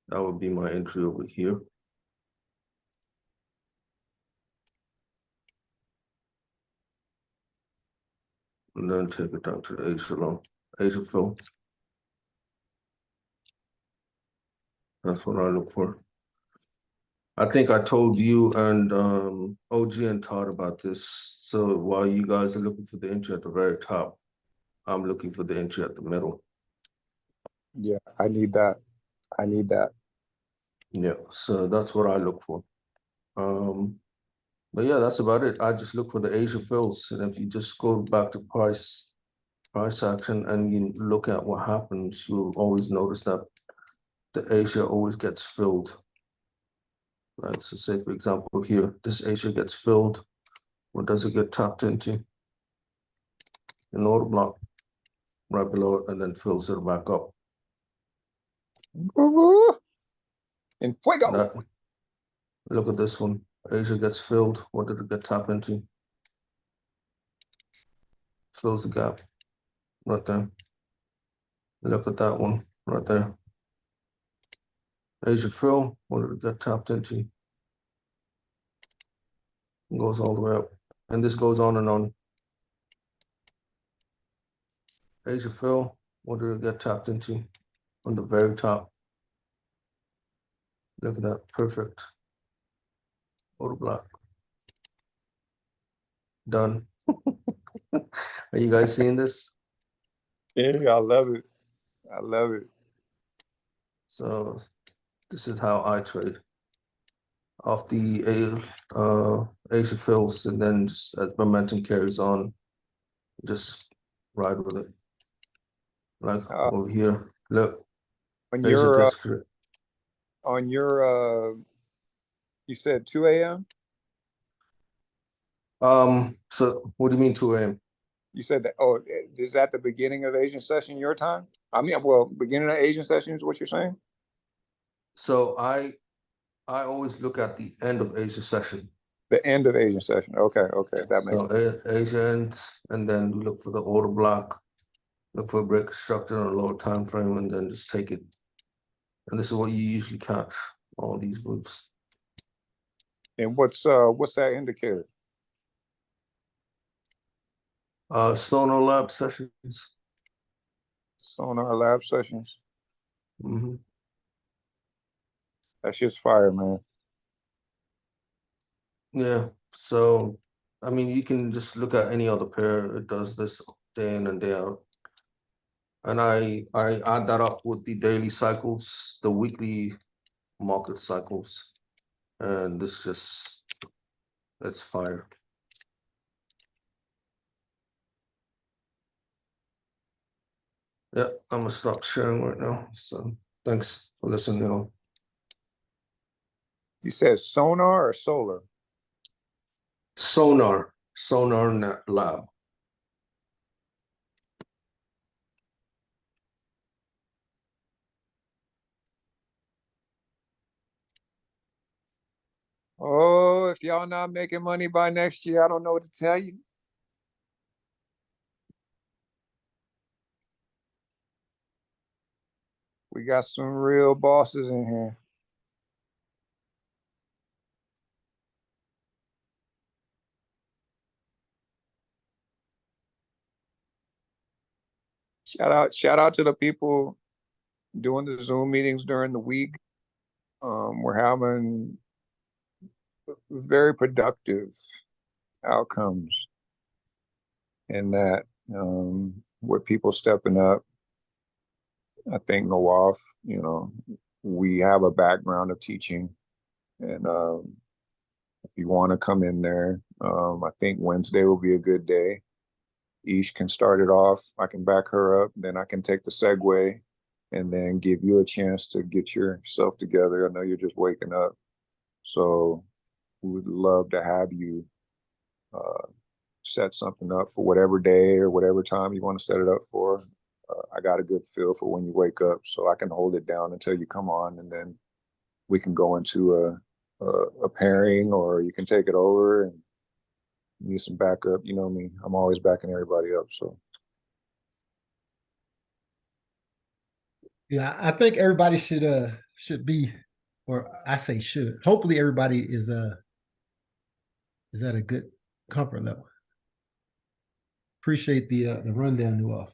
that would be my entry over here. And then take it down to the Asia fill. That's what I look for. I think I told you and OG and Todd about this. So while you guys are looking for the entry at the very top, I'm looking for the entry at the middle. Yeah, I need that. I need that. Yeah, so that's what I look for. But yeah, that's about it. I just look for the Asia fills. And if you just go back to price action and you look at what happens, you'll always notice that the Asia always gets filled. Right. So say for example here, this Asia gets filled. What does it get tapped into? An order block right below it, and then fills it back up. In fuego. That, look at this one. Asia gets filled. What did it get tapped into? Fills the gap right there. Look at that one right there. Asia fill. What did it get tapped into? It goes all the way up. And this goes on and on. Asia fill. What did it get tapped into? On the very top. Look at that. Perfect. Order block. Done. Are you guys seeing this? Yeah, I love it. I love it. So this is how I trade off the Asia fills, and then just as momentum carries on, just ride with it. Like over here, look, On Asia your gets on your you said 2 a.m. So what do you mean 2 a.m.? You said that. Oh, is that the beginning of Asian session your time? I mean, well, beginning of Asian session is what you're saying. So I always look at the end of Asia session. The end of Asian session. Okay, okay, that makes So Asia ends, and then we look for the order block, look for a break structure on a lower time frame, and then just take it. And this is what you usually catch, all these moves. And what's that indicator? Sonar Lab sessions. Sonar lab sessions. Mm-hmm. That's just fire, man. Yeah. So, I mean, you can just look at any other pair. It does this day in and day out. And I add that up with the daily cycles, the weekly market cycles, and this just, it's fire. Yeah, I'm gonna stop sharing right now. So thanks for listening. You said sonar or solar? Sonar Lab. Oh, if y'all not making money by next year, I don't know what to tell you. We got some real bosses in here. Shout out to the people doing the Zoom meetings during the week. We're having very productive outcomes in that, with people stepping up. I think Nawaf, we have a background of teaching, and if you want to come in there, I think Wednesday will be a good day. Ish can start it off. I can back her up. Then I can take the segue and then give you a chance to get yourself together. I know you're just waking up. So we would love to have you set something up for whatever day or whatever time you want to set it up for. I got a good feel for when you wake up, so I can hold it down until you come on, and then we can go into a pairing, or you can take it over and need some backup. You know me, I'm always backing everybody up. So Yeah, I think everybody should be, or I say should. Hopefully, everybody is at a good comfort level. Appreciate the rundown, Nuoff.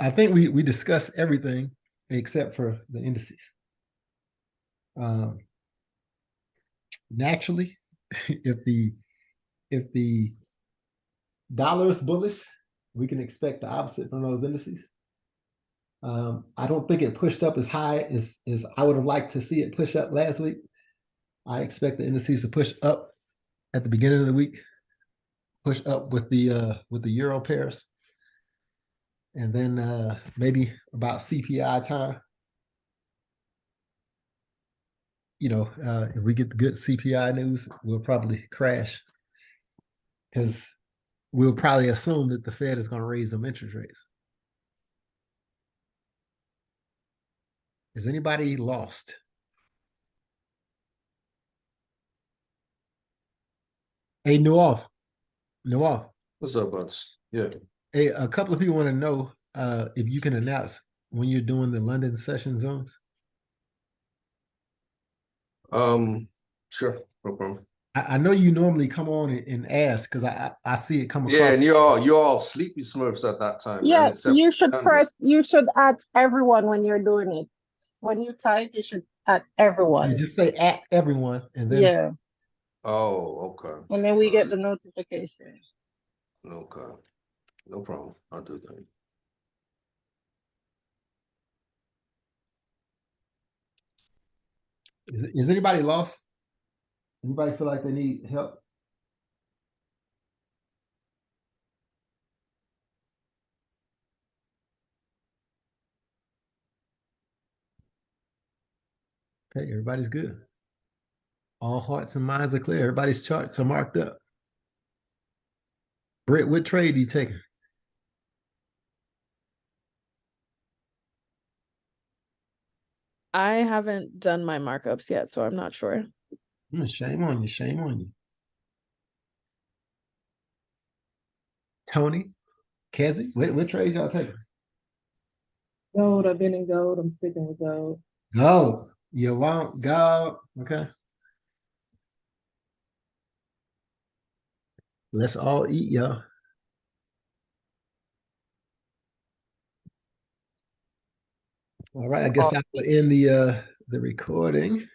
I think we discussed everything except for the indices. Naturally, if the dollar is bullish, we can expect the opposite from those indices. I don't think it pushed up as high as I would have liked to see it push up last week. I expect the indices to push up at the beginning of the week, push up with the euro pairs, and then maybe about CPI time. If we get the good CPI news, we'll probably crash because we'll probably assume that the Fed is going to raise them interest rates. Is anybody lost? Hey, Noah. What's up, buds? Yeah. Hey, a couple of people want to know if you can announce when you're doing the London session zones. Sure, no problem. I know you normally come on and ask because I see it come across. Yeah, and you're all sleepy smurfs at that time, Yeah, man. Except you should Andrew. you should add everyone when you're doing it. When you type, you should add everyone. You just say at everyone and then Yeah, Oh, okay. and then we get Alright. the notification. Okay. No problem. I'll do that. is anybody lost? Anybody feel like they need help? Okay, everybody's good. All hearts and minds are clear. Everybody's charts are marked up. Britt, what trade are you taking? I haven't done my markups yet, so I'm not sure. Shame on you. Shame on you. Tony, Kezi, what trade y'all taking? Gold. I've been in gold. I'm sticking with gold. Gold. You want gold? Okay. Let's all eat, y'all. All right, I guess I will end the recording.